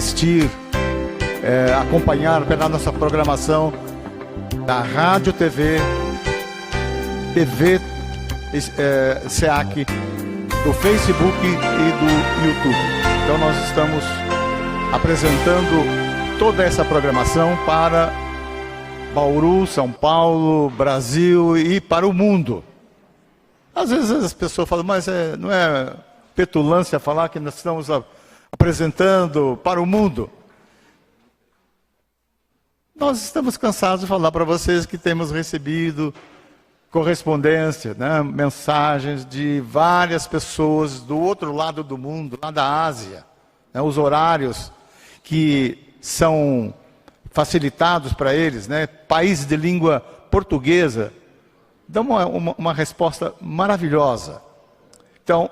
assistir, acompanhar pela nossa programação da Rádio TV SEAC, do Facebook e do YouTube. Então nós estamos apresentando toda essa programação para Bauru, São Paulo, Brasil e para o mundo. Às vezes as pessoas falam, mas não é petulância falar que nós estamos apresentando para o mundo? Nós estamos cansados de falar para vocês que temos recebido correspondência, né, mensagens de várias pessoas do outro lado do mundo, lá da Ásia, né, os horários que são facilitados para eles, né, países de língua portuguesa, dão uma resposta maravilhosa. Então,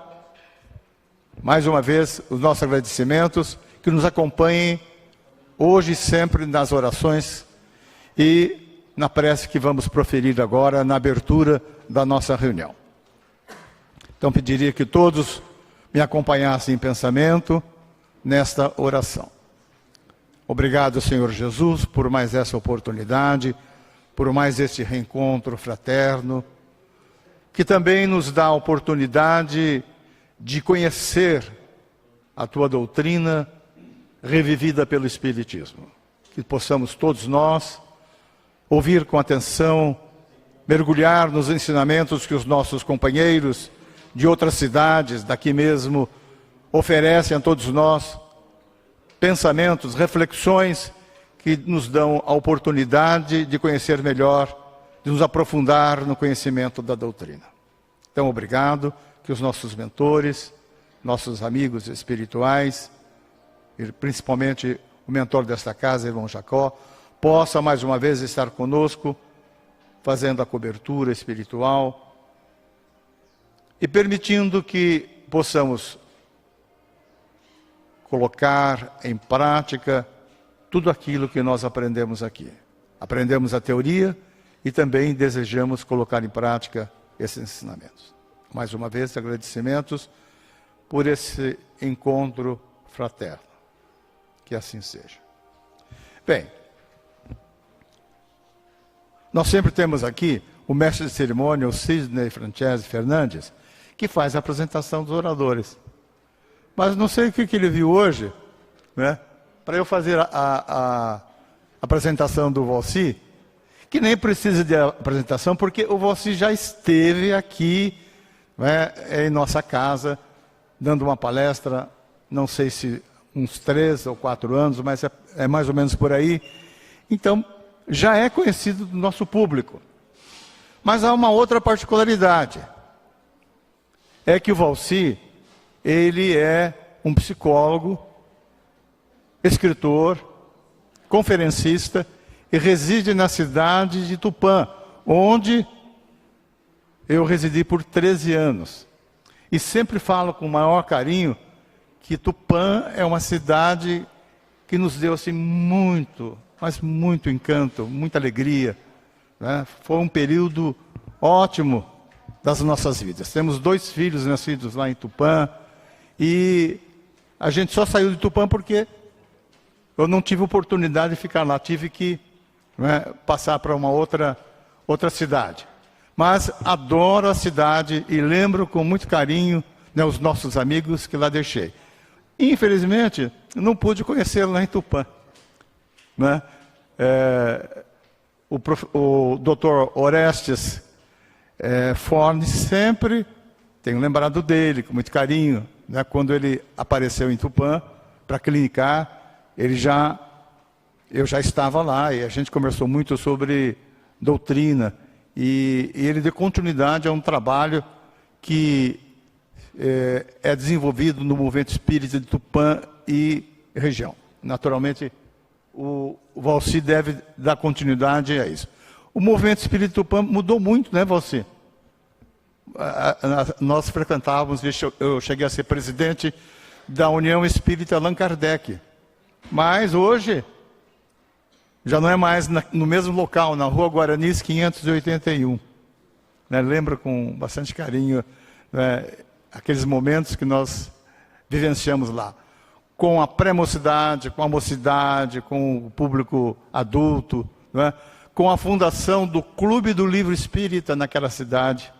mais uma vez, os nossos agradecimentos, que nos acompanhem hoje e sempre nas orações e na prece que vamos proferir agora na abertura da nossa reunião. Então pediria que todos me acompanhassem em pensamento nesta oração. Obrigado, Senhor Jesus, por mais essa oportunidade, por mais este reencontro fraterno, que também nos dá a oportunidade de conhecer a Tua doutrina revivida pelo Espiritismo. Que possamos todos nós ouvir com atenção, mergulhar nos ensinamentos que os nossos companheiros de outras cidades, daqui mesmo, oferecem a todos nós, pensamentos, reflexões que nos dão a oportunidade de conhecer melhor, de nos aprofundar no conhecimento da doutrina. Então, obrigado, que os nossos mentores, nossos amigos espirituais, e principalmente o mentor desta casa, irmão Jacó, possa mais uma vez estar conosco, fazendo a cobertura espiritual e permitindo que possamos colocar em prática tudo aquilo que nós aprendemos aqui. Aprendemos a teoria e também desejamos colocar em prática esses ensinamentos. Mais uma vez, agradecimentos por esse encontro fraterno. Que assim seja. Bem, nós sempre temos aqui o mestre de cerimônia, o Sidney Francese Fernandes, que faz a apresentação dos oradores. Mas não sei o que ele viu hoje, né, para eu fazer a apresentação do Valci, que nem precisa de apresentação, porque o Valci já esteve aqui, né, em nossa casa, dando uma palestra, não sei se uns 3 ou 4 anos, mas é mais ou menos por aí. Então, já é conhecido do nosso público. Mas há uma outra particularidade. É que o Valci, ele é um psicólogo, escritor, conferencista e reside na cidade de Tupã, onde eu residi por 13 anos. E sempre falo com o maior carinho que Tupã é uma cidade que nos deu assim muito, mas muito encanto, muita alegria, né? Foi um período ótimo das nossas vidas. Temos 2 filhos nascidos lá em Tupã e a gente só saiu de Tupã porque eu não tive oportunidade de ficar lá, tive que, né, passar para uma outra cidade. Mas adoro a cidade e lembro com muito carinho, né, os nossos amigos que lá deixei. Infelizmente, não pude conhecê-lo lá em Tupã, né? O Dr. Orestes Fornes sempre tenho lembrado dele com muito carinho, né? Quando ele apareceu em Tupã para clinicar, eu já estava lá e a gente conversou muito sobre doutrina e ele deu continuidade a um trabalho que é desenvolvido no movimento espírita de Tupã e região. Naturalmente, o Valci deve dar continuidade a isso. O movimento espírita de Tupã mudou muito, né, Valci? Nós frequentávamos, eu cheguei a ser presidente da União Espírita Allan Kardec. Mas hoje, já não é mais no mesmo local, na Rua Guaranis 581. Né? Lembro com bastante carinho, né, aqueles momentos que nós vivenciamos lá. com a pré-mocidade, com a mocidade, com o público adulto, não é? Com a fundação do Clube do Livro Espírita naquela cidade.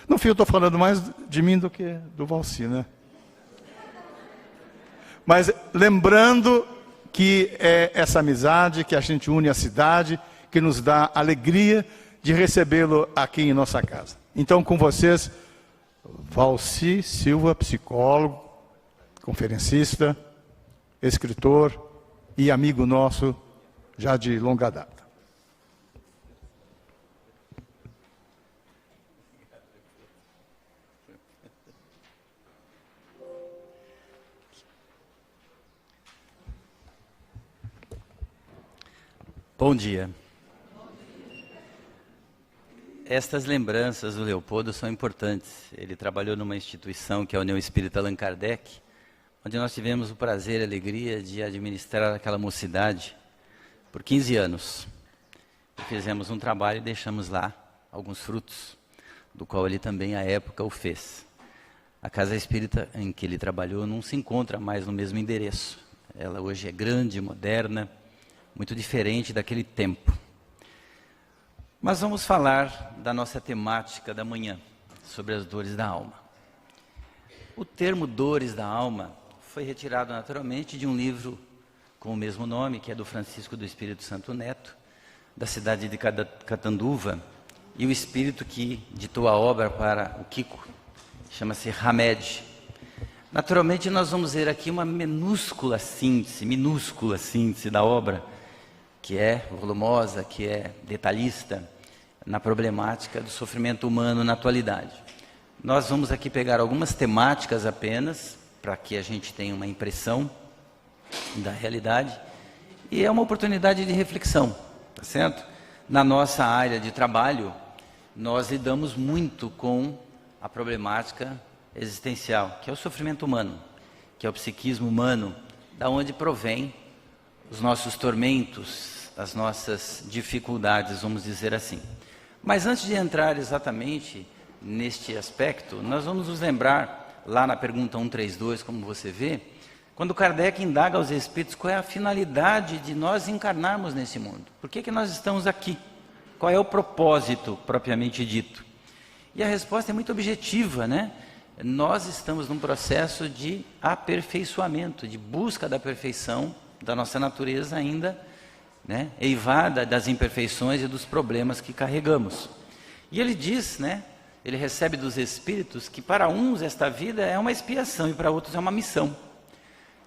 No fim, eu estou falando mais de mim do que do Valci, né? Mas lembrando que é essa amizade que a gente une a cidade, que nos dá alegria de recebê-lo aqui em nossa casa. Então, com vocês, Valci Silva, psicólogo, conferencista, escritor e amigo nosso já de longa data. Bom dia. Estas lembranças do Leopoldo são importantes. Ele trabalhou numa instituição que é a União Espírita Allan Kardec, onde nós tivemos o prazer e a alegria de administrar aquela mocidade por 15 anos. E fizemos um trabalho e deixamos lá alguns frutos, do qual ele também, à época, o fez. A casa espírita em que ele trabalhou não se encontra mais no mesmo endereço. Ela hoje é grande, moderna, muito diferente daquele tempo. Mas vamos falar da nossa temática da manhã, sobre as dores da alma. O termo dores da alma foi retirado naturalmente de um livro com o mesmo nome, que é do Francisco do Espírito Santo Neto, da cidade de Catanduva, e o espírito que ditou a obra para o Kiko chama-se Hamed. Naturalmente nós vamos ver aqui uma minúscula síntese da obra, que é volumosa, que é detalhista na problemática do sofrimento humano na atualidade. Nós vamos aqui pegar algumas temáticas apenas, para que a gente tenha uma impressão da realidade, e é uma oportunidade de reflexão, tá certo? Na nossa área de trabalho, nós lidamos muito com a problemática existencial, que é o sofrimento humano, que é o psiquismo humano, da onde provém os nossos tormentos, as nossas dificuldades, vamos dizer assim. Mas antes de entrar exatamente neste aspecto, nós vamos nos lembrar, lá na pergunta 132, como você vê, quando Kardec indaga aos espíritos qual é a finalidade de nós encarnarmos nesse mundo. Por que nós estamos aqui? Qual é o propósito, propriamente dito? E a resposta é muito objetiva, né? Nós estamos num processo de aperfeiçoamento, de busca da perfeição da nossa natureza ainda, né, eivada das imperfeições e dos problemas que carregamos. E ele diz, né, ele recebe dos espíritos que para uns esta vida é uma expiação e para outros é uma missão.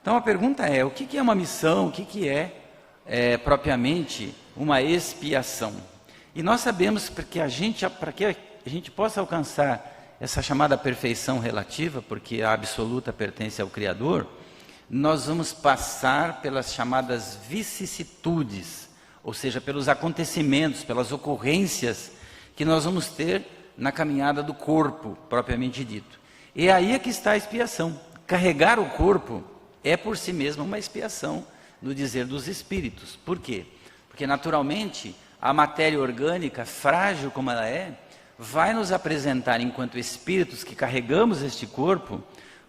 Então a pergunta é, o que é uma missão, o que é propriamente uma expiação? E nós sabemos para que a gente possa alcançar essa chamada perfeição relativa, porque a absoluta pertence ao Criador, nós vamos passar pelas chamadas vicissitudes, ou seja, pelos acontecimentos, pelas ocorrências que nós vamos ter na caminhada do corpo, propriamente dito. E aí é que está a expiação. Carregar o corpo é por si mesmo uma expiação, no dizer dos espíritos. Por quê? Porque naturalmente a matéria orgânica, frágil como ela é, vai nos apresentar, enquanto espíritos que carregamos este corpo,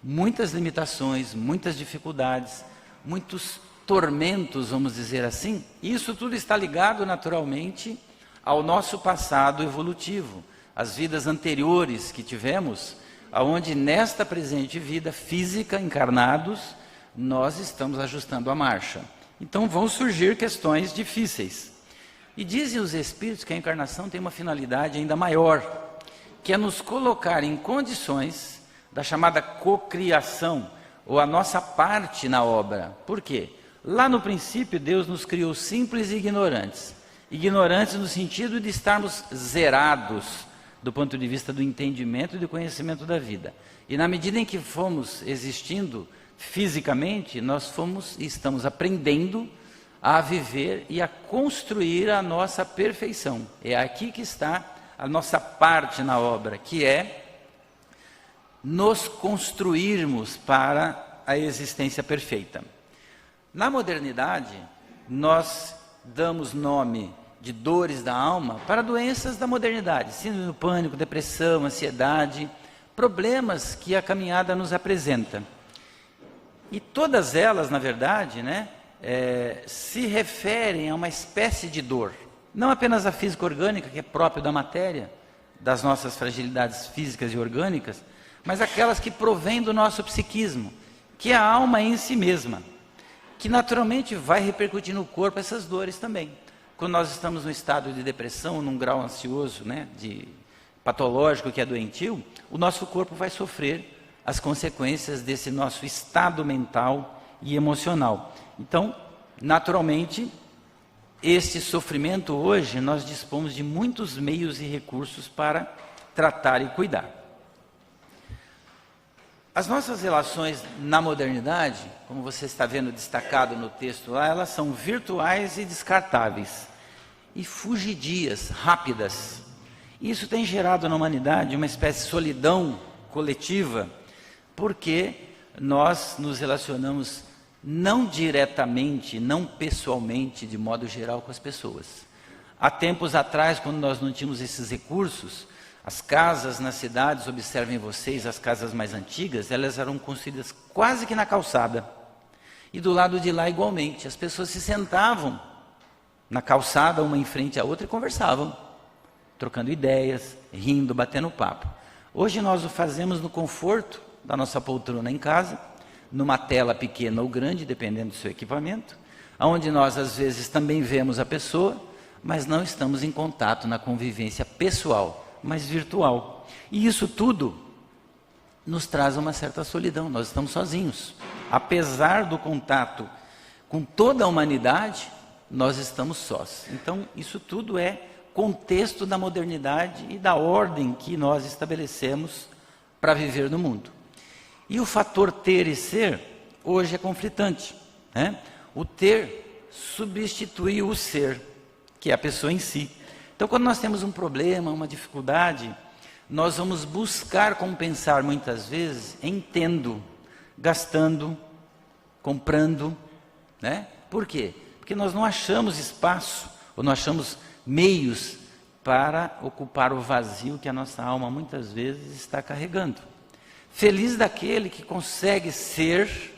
muitas limitações, muitas dificuldades, muitos tormentos, vamos dizer assim. Isso tudo está ligado naturalmente ao nosso passado evolutivo, às vidas anteriores que tivemos, aonde nesta presente vida física, encarnados, nós estamos ajustando a marcha. Então vão surgir questões difíceis. E dizem os espíritos que a encarnação tem uma finalidade ainda maior, que é nos colocar em condições da chamada cocriação, ou a nossa parte na obra. Por quê? Lá no princípio Deus nos criou simples e ignorantes. Ignorantes no sentido de estarmos zerados do ponto de vista do entendimento e do conhecimento da vida. E na medida em que fomos existindo fisicamente, nós fomos e estamos aprendendo a viver e a construir a nossa perfeição. É aqui que está a nossa parte na obra, que é nos construirmos para a existência perfeita. Na modernidade, nós damos nome de dores da alma para doenças da modernidade, síndrome do pânico, depressão, ansiedade, problemas que a caminhada nos apresenta. E todas elas, na verdade, né, se referem a uma espécie de dor. Não apenas a física orgânica, que é própria da matéria, das nossas fragilidades físicas e orgânicas, mas aquelas que provêm do nosso psiquismo, que é a alma em si mesma, que naturalmente vai repercutir no corpo essas dores também. Quando nós estamos no estado de depressão, num grau ansioso, né, de patológico que é doentio, o nosso corpo vai sofrer as consequências desse nosso estado mental e emocional. Então, naturalmente, este sofrimento hoje, nós dispomos de muitos meios e recursos para tratar e cuidar. As nossas relações na modernidade, como você está vendo destacado no texto lá, elas são virtuais e descartáveis, e fugidias, rápidas. Isso tem gerado na humanidade uma espécie de solidão coletiva, porque nós nos relacionamos não diretamente, não pessoalmente, de modo geral, com as pessoas. Há tempos atrás, quando nós não tínhamos esses recursos, as casas nas cidades, observem vocês, as casas mais antigas, elas eram construídas quase que na calçada. E do lado de lá, igualmente, as pessoas se sentavam na calçada, uma em frente à outra, e conversavam, trocando ideias, rindo, batendo papo. Hoje nós o fazemos no conforto da nossa poltrona em casa, numa tela pequena ou grande, dependendo do seu equipamento, onde nós às vezes também vemos a pessoa, mas não estamos em contato na convivência pessoal, mas virtual. E isso tudo nos traz uma certa solidão, nós estamos sozinhos. Apesar do contato com toda a humanidade, nós estamos sós. Então, isso tudo é contexto da modernidade e da ordem que nós estabelecemos para viver no mundo. E o fator ter e ser, hoje é conflitante, né? O ter substitui o ser, que é a pessoa em si. Então, quando nós temos um problema, uma dificuldade, nós vamos buscar compensar muitas vezes em tendo, gastando, comprando, né? Por quê? Porque nós não achamos espaço, ou não achamos meios para ocupar o vazio que a nossa alma muitas vezes está carregando. Feliz daquele que consegue ser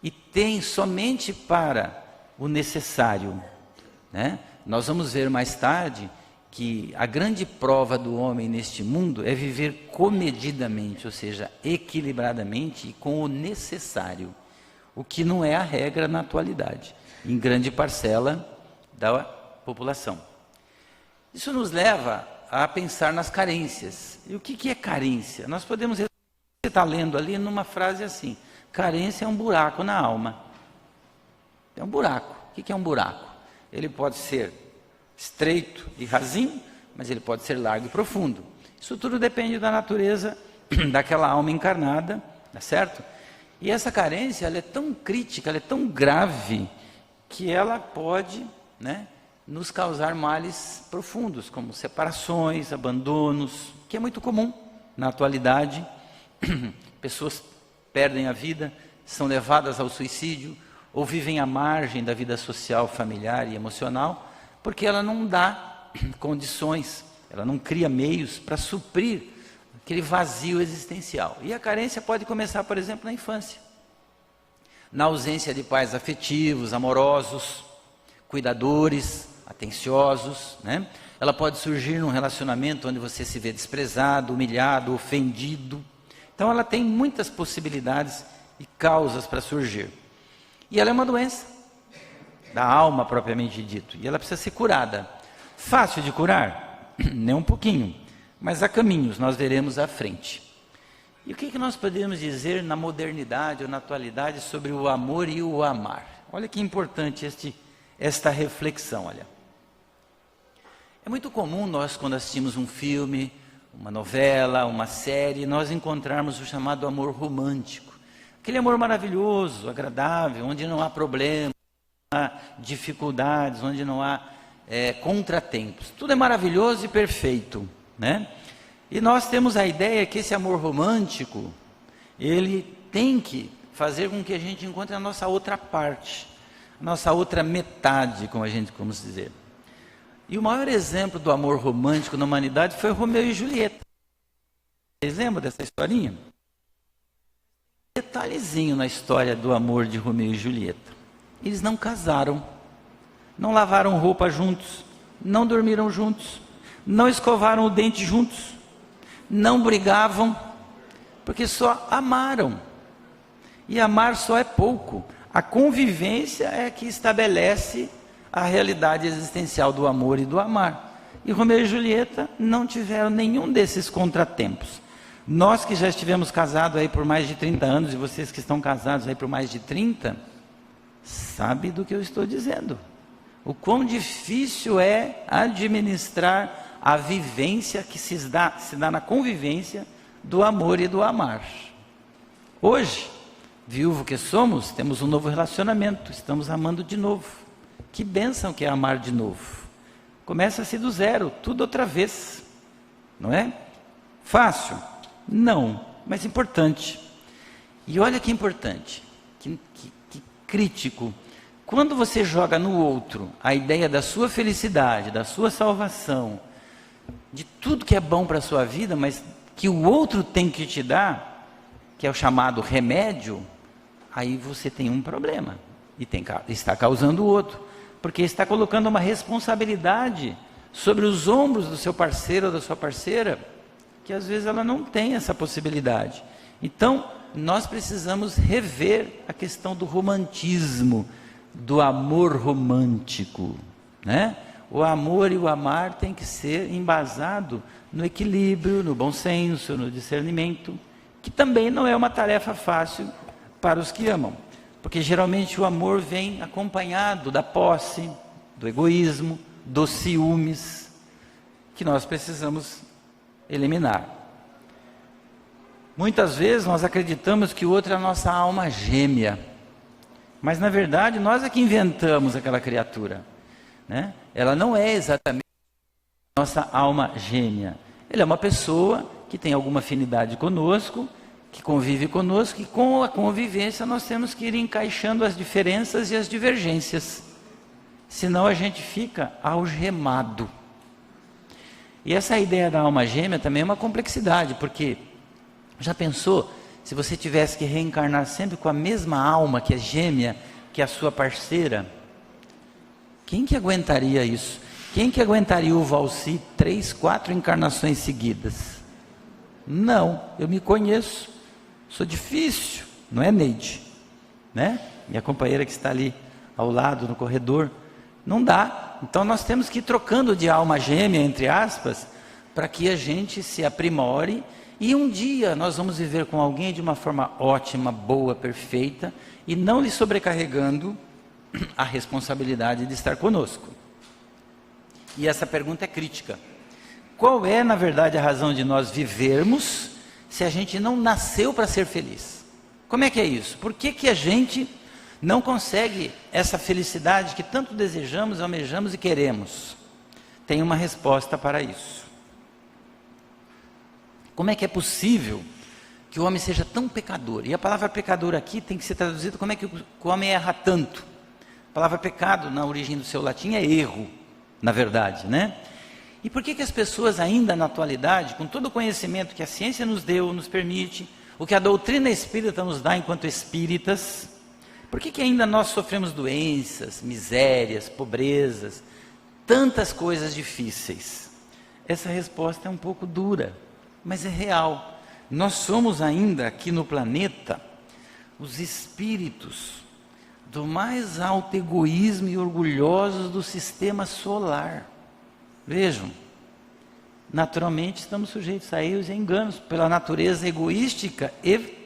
e tem somente para o necessário, né? Nós vamos ver mais tarde que a grande prova do homem neste mundo é viver comedidamente, ou seja, equilibradamente e com o necessário, o que não é a regra na atualidade, em grande parcela da população. Isso nos leva a pensar nas carências. E o que é carência? Nós podemos... Você está lendo ali numa frase assim: carência é um buraco na alma. É um buraco. O que é um buraco? Ele pode ser estreito e rasinho, mas ele pode ser largo e profundo. Isso tudo depende da natureza daquela alma encarnada, tá certo? E essa carência, ela é tão crítica, ela é tão grave, que ela pode, né, nos causar males profundos, como separações, abandonos, que é muito comum na atualidade. Pessoas perdem a vida, são levadas ao suicídio, ou vivem à margem da vida social, familiar e emocional, porque ela não dá condições, ela não cria meios para suprir aquele vazio existencial. E a carência pode começar, por exemplo, na infância, na ausência de pais afetivos, amorosos, cuidadores, atenciosos, né? Ela pode surgir num relacionamento onde você se vê desprezado, humilhado, ofendido. Então ela tem muitas possibilidades e causas para surgir. E ela é uma doença da alma propriamente dito, e ela precisa ser curada. Fácil de curar? Nem um pouquinho, mas há caminhos, nós veremos à frente. E o que nós podemos dizer na modernidade ou na atualidade sobre o amor e o amar? Olha que importante esta reflexão, olha. É muito comum nós, quando assistimos um filme, uma novela, uma série, nós encontrarmos o chamado amor romântico. Aquele amor maravilhoso, agradável, onde não há problemas, não há dificuldades, onde não há contratempos. Tudo é maravilhoso e perfeito, né? E nós temos a ideia que esse amor romântico, ele tem que fazer com que a gente encontre a nossa outra parte, a nossa outra metade, como a gente costuma dizer. E o maior exemplo do amor romântico na humanidade foi Romeu e Julieta. Vocês lembram dessa historinha? Julieta detalhezinho na história do amor de Romeu e Julieta. Eles não casaram, não lavaram roupa juntos, não dormiram juntos, não escovaram o dente juntos, não brigavam, porque só amaram. E amar só é pouco. A convivência é que estabelece a realidade existencial do amor e do amar. E Romeu e Julieta não tiveram nenhum desses contratempos. Nós que já estivemos casados aí por mais de 30 anos, e vocês que estão casados aí por mais de 30, sabem do que eu estou dizendo. O quão difícil é administrar a vivência que se dá na convivência do amor e do amar. Hoje, viúvo que somos, temos um novo relacionamento, estamos amando de novo. Que bênção que é amar de novo. Começa-se do zero, tudo outra vez, não é? Fácil? Não, mas importante. E olha que importante, que crítico. Quando você joga no outro a ideia da sua felicidade, da sua salvação, de tudo que é bom para a sua vida, mas que o outro tem que te dar, que é o chamado remédio, aí você tem um problema e está causando o outro, porque está colocando uma responsabilidade sobre os ombros do seu parceiro ou da sua parceira, que às vezes ela não tem essa possibilidade. Então, nós precisamos rever a questão do romantismo, do amor romântico, né? O amor e o amar tem que ser embasado no equilíbrio, no bom senso, no discernimento, que também não é uma tarefa fácil para os que amam, porque geralmente o amor vem acompanhado da posse, do egoísmo, dos ciúmes, que nós precisamos eliminar. Muitas vezes nós acreditamos que o outro é a nossa alma gêmea, mas na verdade nós é que inventamos aquela criatura, né? Ela não é exatamente a nossa alma gêmea. Ele é uma pessoa que tem alguma afinidade conosco, que convive conosco, e com a convivência nós temos que ir encaixando as diferenças e as divergências, senão a gente fica algemado. E essa ideia da alma gêmea também é uma complexidade, porque já pensou se você tivesse que reencarnar sempre com a mesma alma que é gêmea, que é a sua parceira? Quem que aguentaria isso? Quem que aguentaria o Valci 3, 4 encarnações seguidas? Não, eu me conheço, sou difícil, não é, Neide? Né? Minha companheira que está ali ao lado no corredor, não dá. Então nós temos que ir trocando de alma gêmea, entre aspas, para que a gente se aprimore, e um dia nós vamos viver com alguém de uma forma ótima, boa, perfeita, e não lhe sobrecarregando a responsabilidade de estar conosco. E essa pergunta é crítica. Qual é, na verdade, a razão de nós vivermos se a gente não nasceu para ser feliz? Como é que é isso? Por que que a gente não consegue essa felicidade que tanto desejamos, almejamos e queremos? Tem uma resposta para isso. Como é que é possível que o homem seja tão pecador? E a palavra pecador aqui tem que ser traduzida como é que o homem erra tanto. A palavra pecado, na origem do seu latim, é erro, na verdade, né? E por que que as pessoas ainda na atualidade, com todo o conhecimento que a ciência nos deu, nos permite, o que a doutrina espírita nos dá enquanto espíritas, por que que ainda nós sofremos doenças, misérias, pobrezas, tantas coisas difíceis? Essa resposta é um pouco dura, mas é real. Nós somos ainda aqui no planeta os espíritos do mais alto egoísmo e orgulhosos do sistema solar. Vejam, naturalmente estamos sujeitos a erros e enganos, pela natureza egoística e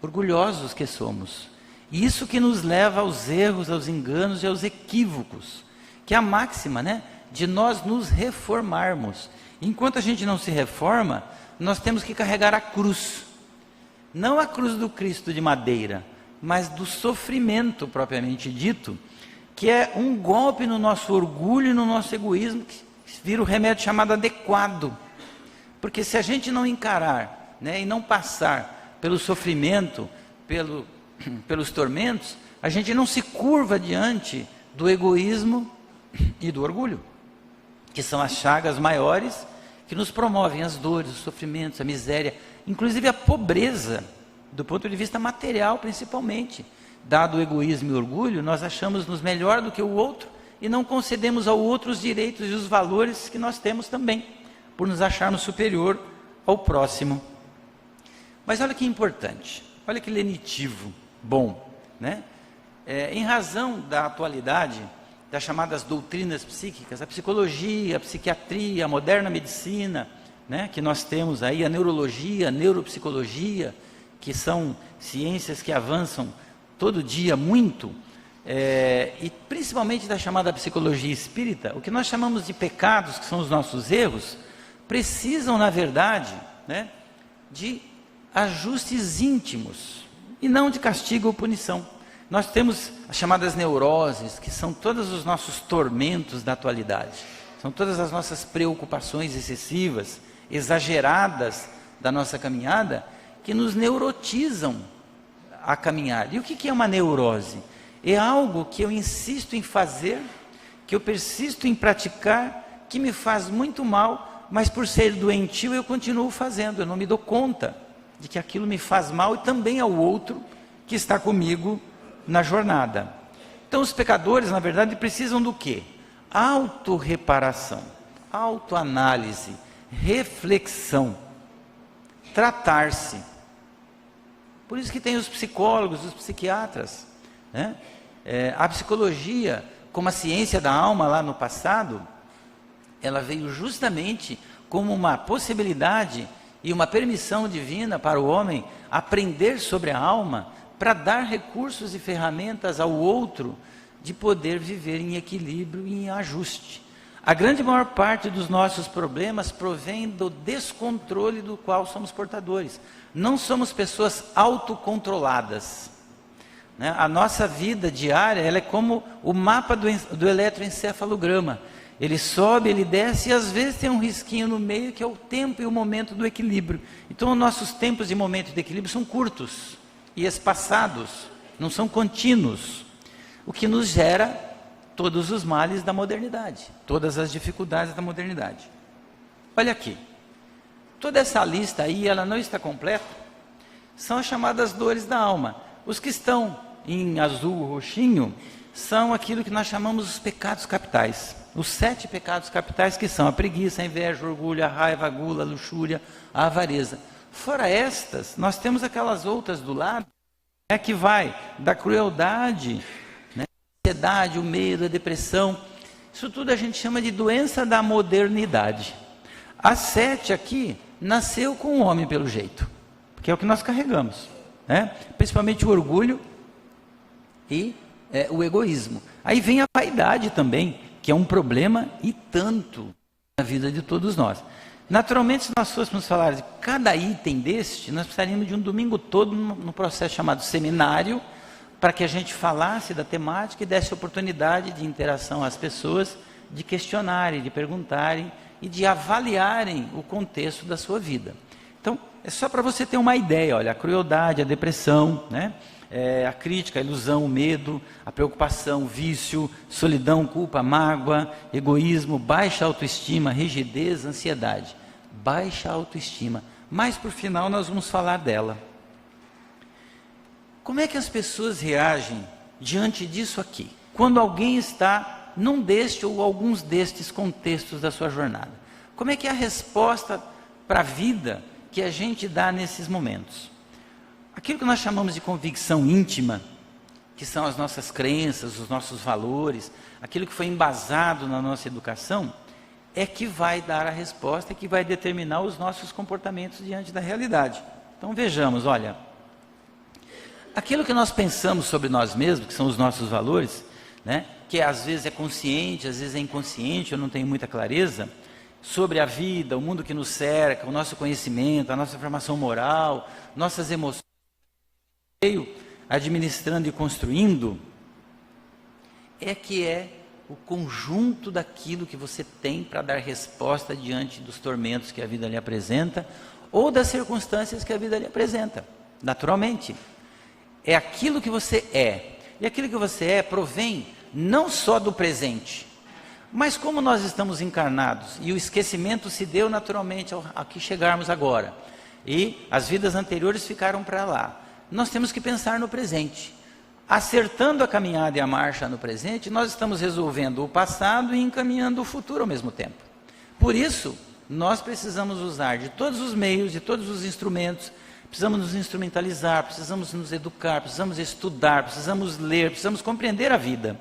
orgulhosos que somos. Isso que nos leva aos erros, aos enganos e aos equívocos, que é a máxima, né, de nós nos reformarmos. Enquanto a gente não se reforma, nós temos que carregar a cruz, não a cruz do Cristo de madeira, mas do sofrimento propriamente dito, que é um golpe no nosso orgulho e no nosso egoísmo, que vira o remédio chamado adequado. Porque se a gente não encarar, né, e não passar pelo sofrimento, pelos tormentos, a gente não se curva diante do egoísmo e do orgulho, que são as chagas maiores que nos promovem as dores, os sofrimentos, a miséria, inclusive a pobreza. do ponto de vista material principalmente. Dado o egoísmo e o orgulho, nós achamos-nos melhor do que o outro e não concedemos ao outro os direitos e os valores que nós temos também, por nos acharmos superior ao próximo. Mas olha que importante, olha que lenitivo, bom, né? Em razão da atualidade, das chamadas doutrinas psíquicas, a psicologia, a psiquiatria, a moderna medicina, né, que nós temos aí, a neurologia, a neuropsicologia, que são ciências que avançam todo dia muito, e principalmente da chamada psicologia espírita, o que nós chamamos de pecados, que são os nossos erros, precisam, na verdade, né, de ajustes íntimos, e não de castigo ou punição. Nós temos as chamadas neuroses, que são todos os nossos tormentos da atualidade, são todas as nossas preocupações excessivas, exageradas da nossa caminhada, que nos neurotizam a caminhar. E o que é uma neurose? É algo que eu insisto em fazer, que eu persisto em praticar, que me faz muito mal, mas por ser doentio eu continuo fazendo, eu não me dou conta de que aquilo me faz mal e também ao outro que está comigo na jornada. Então os pecadores, na verdade, precisam do quê? Autorreparação, autoanálise, reflexão, tratar-se. Por isso que tem os psicólogos, os psiquiatras, né? A psicologia, como a ciência da alma lá no passado, ela veio justamente como uma possibilidade e uma permissão divina para o homem aprender sobre a alma, para dar recursos e ferramentas ao outro de poder viver em equilíbrio e em ajuste. A grande maior parte dos nossos problemas provém do descontrole do qual somos portadores. Não somos pessoas autocontroladas, né? A nossa vida diária, ela é como o mapa do eletroencefalograma. Ele sobe, ele desce e às vezes tem um risquinho no meio que é o tempo e o momento do equilíbrio. Então os nossos tempos de momento de equilíbrio são curtos e espaçados, não são contínuos, o que nos gera todos os males da modernidade, todas as dificuldades da modernidade. Olha aqui, toda essa lista aí, ela não está completa, são as chamadas dores da alma. Os que estão em azul, roxinho, são aquilo que nós chamamos os pecados capitais. Os 7 pecados capitais, que são a preguiça, a inveja, o orgulho, a raiva, a gula, a luxúria, a avareza. Fora estas, nós temos aquelas outras do lado, que vai da crueldade, né, a ansiedade, o medo, a depressão. Isso tudo a gente chama de doença da modernidade. A 7 aqui nasceu com o homem pelo jeito, porque é o que nós carregamos, né? Principalmente o orgulho e o egoísmo. Aí vem a vaidade também, que é um problema e tanto na vida de todos nós. Naturalmente, se nós fôssemos falar de cada item deste, nós precisaríamos de um domingo todo no processo chamado seminário, para que a gente falasse da temática e desse oportunidade de interação às pessoas, de questionarem, de perguntarem e de avaliarem o contexto da sua vida. Então, é só para você ter uma ideia, olha, a crueldade, a depressão, né? A crítica, a ilusão, o medo, a preocupação, o vício, solidão, culpa, mágoa, egoísmo, baixa autoestima, rigidez, ansiedade. Baixa autoestima. Mas por final nós vamos falar dela. Como é que as pessoas reagem diante disso aqui? Quando alguém está num deste ou alguns destes contextos da sua jornada. Como é que é a resposta para a vida que a gente dá nesses momentos? Aquilo que nós chamamos de convicção íntima, que são as nossas crenças, os nossos valores, aquilo que foi embasado na nossa educação, é que vai dar a resposta e que vai determinar os nossos comportamentos diante da realidade. Então vejamos, olha, aquilo que nós pensamos sobre nós mesmos, que são os nossos valores, né, que às vezes é consciente, às vezes é inconsciente, eu não tenho muita clareza, sobre a vida, o mundo que nos cerca, o nosso conhecimento, a nossa formação moral, nossas emoções, administrando e construindo, é o conjunto daquilo que você tem para dar resposta diante dos tormentos que a vida lhe apresenta, ou das circunstâncias que a vida lhe apresenta, naturalmente. É aquilo que você é, e aquilo que você é provém não só do presente, mas como nós estamos encarnados, e o esquecimento se deu naturalmente ao que chegarmos agora, E as vidas anteriores ficaram para lá. Nós temos que pensar no presente. Acertando a caminhada e a marcha no presente, nós estamos resolvendo o passado e encaminhando o futuro ao mesmo tempo. Por isso, nós precisamos usar de todos os meios, de todos os instrumentos, precisamos nos instrumentalizar, precisamos nos educar, precisamos estudar, precisamos ler, precisamos compreender a vida,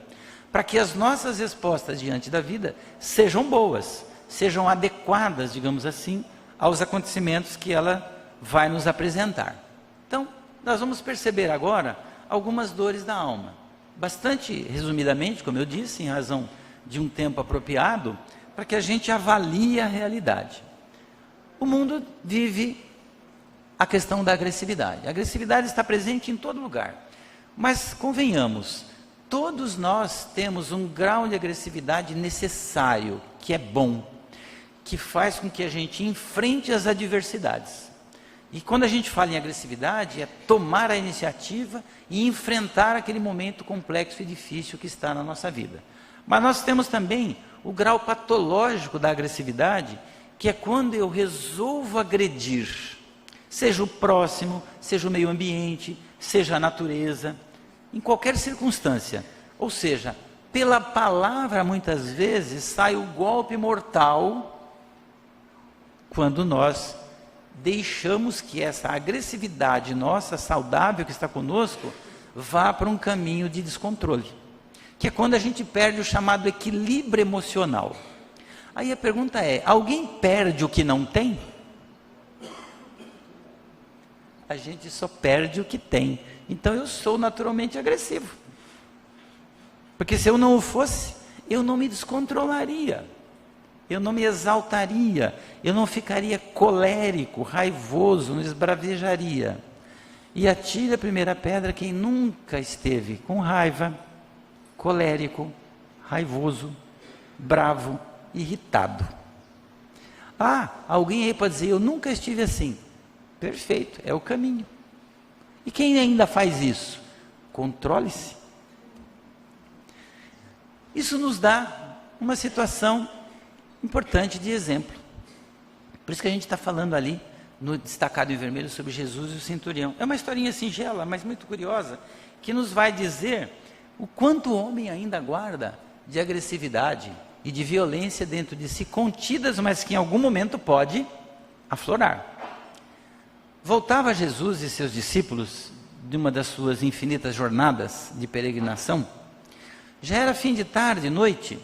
para que as nossas respostas diante da vida sejam boas, sejam adequadas, digamos assim, aos acontecimentos que ela vai nos apresentar. Então, nós vamos perceber agora algumas dores da alma. Bastante resumidamente, como eu disse, em razão de um tempo apropriado, para que a gente avalie a realidade. O mundo vive a questão da agressividade. A agressividade está presente em todo lugar. Mas, convenhamos, todos nós temos um grau de agressividade necessário, que é bom, que faz com que a gente enfrente as adversidades. E quando a gente fala em agressividade, é tomar a iniciativa e enfrentar aquele momento complexo e difícil que está na nossa vida. Mas nós temos também o grau patológico da agressividade, que é quando eu resolvo agredir, seja o próximo, seja o meio ambiente, seja a natureza, em qualquer circunstância. Ou seja, pela palavra muitas vezes sai o golpe mortal, quando nós deixamos que essa agressividade nossa, saudável, que está conosco, vá para um caminho de descontrole, que é quando a gente perde o chamado equilíbrio emocional. Aí a pergunta é, alguém perde o que não tem? A gente só perde o que tem. Então eu sou naturalmente agressivo, porque se eu não o fosse, eu não me descontrolaria, eu não me exaltaria, eu não ficaria colérico, raivoso, não esbravejaria. E atire a primeira pedra quem nunca esteve com raiva, colérico, raivoso, bravo, irritado. Ah, alguém aí pode dizer, eu nunca estive assim. Perfeito, é o caminho. E quem ainda faz isso? Controle-se. Isso nos dá uma situação importante de exemplo. Por isso que a gente está falando ali, no destacado em vermelho, sobre Jesus e o centurião. É uma historinha singela, mas muito curiosa, que nos vai dizer o quanto o homem ainda guarda de agressividade e de violência dentro de si, contidas, mas que em algum momento pode aflorar. Voltava Jesus e seus discípulos de uma das suas infinitas jornadas de peregrinação. Já era fim de tarde, noite,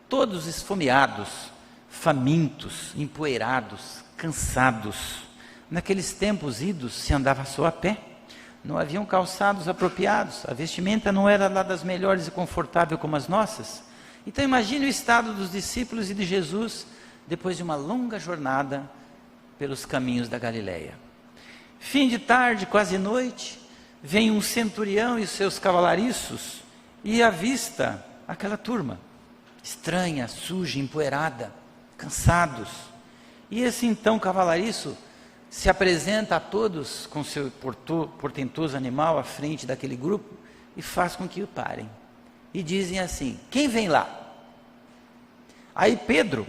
todos esfomeados, famintos, empoeirados, cansados. Naqueles tempos idos se andava só a pé, não haviam calçados apropriados, a vestimenta não era lá das melhores e confortável como as nossas. Então imagine o estado dos discípulos e de Jesus depois de uma longa jornada pelos caminhos da Galileia. Fim de tarde, quase noite, vem um centurião e seus cavalariços e avista aquela turma, estranha, suja, empoeirada, cansados. E esse então cavalariço se apresenta a todos com seu portentoso animal à frente daquele grupo e faz com que o parem. E dizem assim, quem vem lá? Aí Pedro,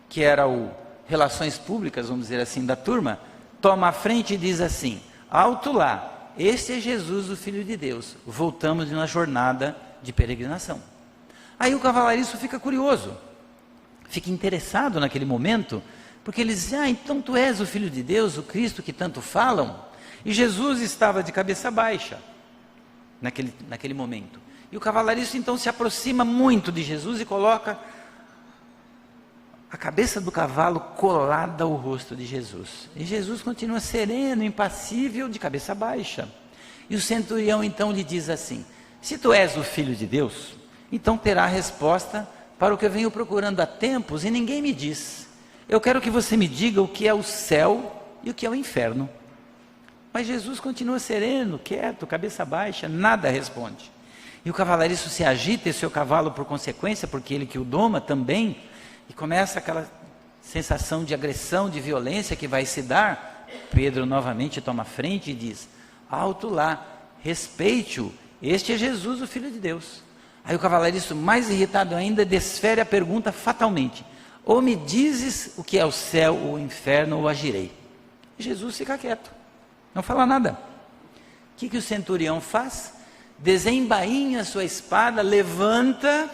que era o relações públicas, vamos dizer assim, da turma, toma a frente e diz assim, alto lá, este é Jesus, o Filho de Deus, voltamos de uma jornada de peregrinação. Aí o cavalariço fica curioso, fica interessado naquele momento, porque ele diz, então tu és o Filho de Deus, o Cristo que tanto falam? E Jesus estava de cabeça baixa, naquele momento. E o cavalariço então se aproxima muito de Jesus e coloca a cabeça do cavalo colada ao rosto de Jesus. E Jesus continua sereno, impassível, de cabeça baixa. E o centurião então lhe diz assim, se tu és o Filho de Deus, então terá a resposta para o que eu venho procurando há tempos e ninguém me diz. Eu quero que você me diga o que é o céu e o que é o inferno. Mas Jesus continua sereno, quieto, cabeça baixa, nada responde. E o cavalariço se agita, e seu cavalo por consequência, porque ele que o doma também, e começa aquela sensação de agressão, de violência que vai se dar. Pedro novamente toma a frente e diz, alto lá, respeite-o, este é Jesus, o Filho de Deus. Aí o cavalariço, mais irritado ainda, desfere a pergunta fatalmente, ou me dizes o que é o céu ou o inferno, ou agirei. Jesus fica quieto, não fala nada. O que o centurião faz? Desembainha sua espada, levanta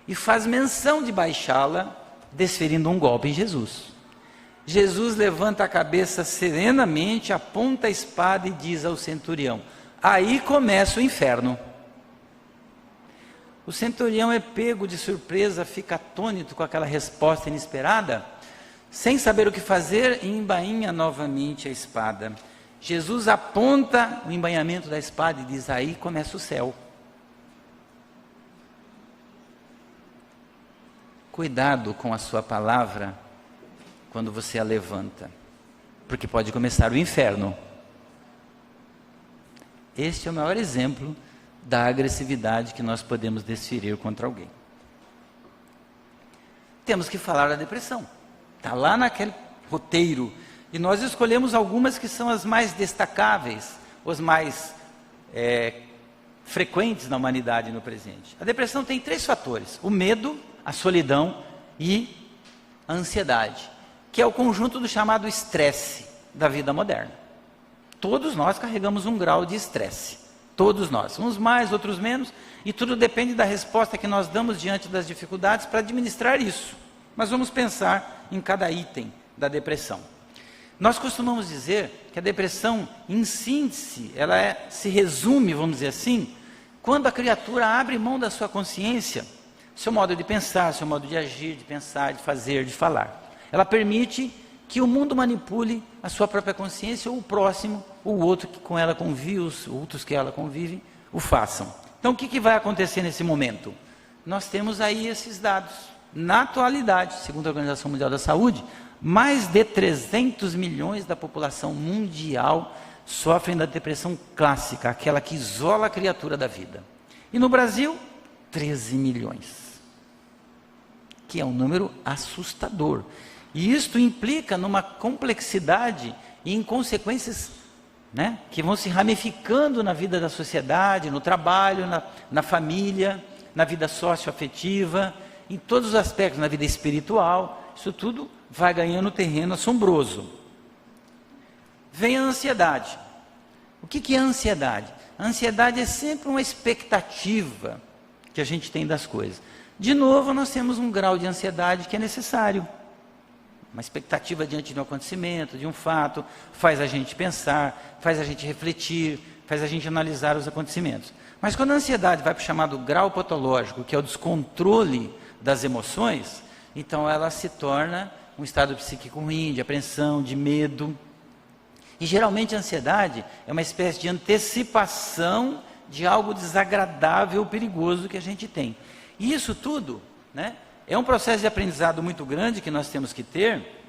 e faz menção de baixá-la, desferindo um golpe em Jesus. Jesus levanta a cabeça serenamente, aponta a espada e diz ao centurião: aí começa o inferno. O centurião é pego de surpresa, fica atônito com aquela resposta inesperada, sem saber o que fazer, e embainha novamente a espada. Jesus aponta o embainhamento da espada e diz: aí começa o céu. Cuidado com a sua palavra quando você a levanta, porque pode começar o inferno. Este é o maior exemplo da agressividade que nós podemos desferir contra alguém. Temos que falar da depressão. Está lá naquele roteiro. E nós escolhemos algumas que são as mais destacáveis, os mais frequentes na humanidade no presente. A depressão tem 3 fatores: o medo, a solidão e a ansiedade, que é o conjunto do chamado estresse da vida moderna. Todos nós carregamos um grau de estresse, todos nós, uns mais, outros menos, e tudo depende da resposta que nós damos diante das dificuldades para administrar isso. Mas vamos pensar em cada item da depressão. Nós costumamos dizer que a depressão, em síntese, ela se resume, vamos dizer assim, quando a criatura abre mão da sua consciência, seu modo de pensar, seu modo de agir, de pensar, de fazer, de falar. Ela permite que o mundo manipule a sua própria consciência, ou o próximo, ou o outro que com ela convive, os outros que ela convive, o façam. Então, o que vai acontecer nesse momento? Nós temos aí esses dados. Na atualidade, segundo a Organização Mundial da Saúde, mais de 300 milhões da população mundial sofrem da depressão clássica, aquela que isola a criatura da vida. E no Brasil, 13 milhões, que é um número assustador. E isto implica numa complexidade e em consequências, que vão se ramificando na vida da sociedade, no trabalho, na família, na vida socioafetiva, em todos os aspectos, na vida espiritual. Isso tudo vai ganhando terreno assombroso. Vem a ansiedade. O que é a ansiedade? A ansiedade é sempre uma expectativa que a gente tem das coisas. De novo, nós temos um grau de ansiedade que é necessário. Uma expectativa diante de um acontecimento, de um fato, faz a gente pensar, faz a gente refletir, faz a gente analisar os acontecimentos. Mas quando a ansiedade vai para o chamado grau patológico, que é o descontrole das emoções, então ela se torna um estado psíquico ruim, de apreensão, de medo. E geralmente a ansiedade é uma espécie de antecipação de algo desagradável, perigoso que a gente tem. E isso tudo, é um processo de aprendizado muito grande que nós temos que ter,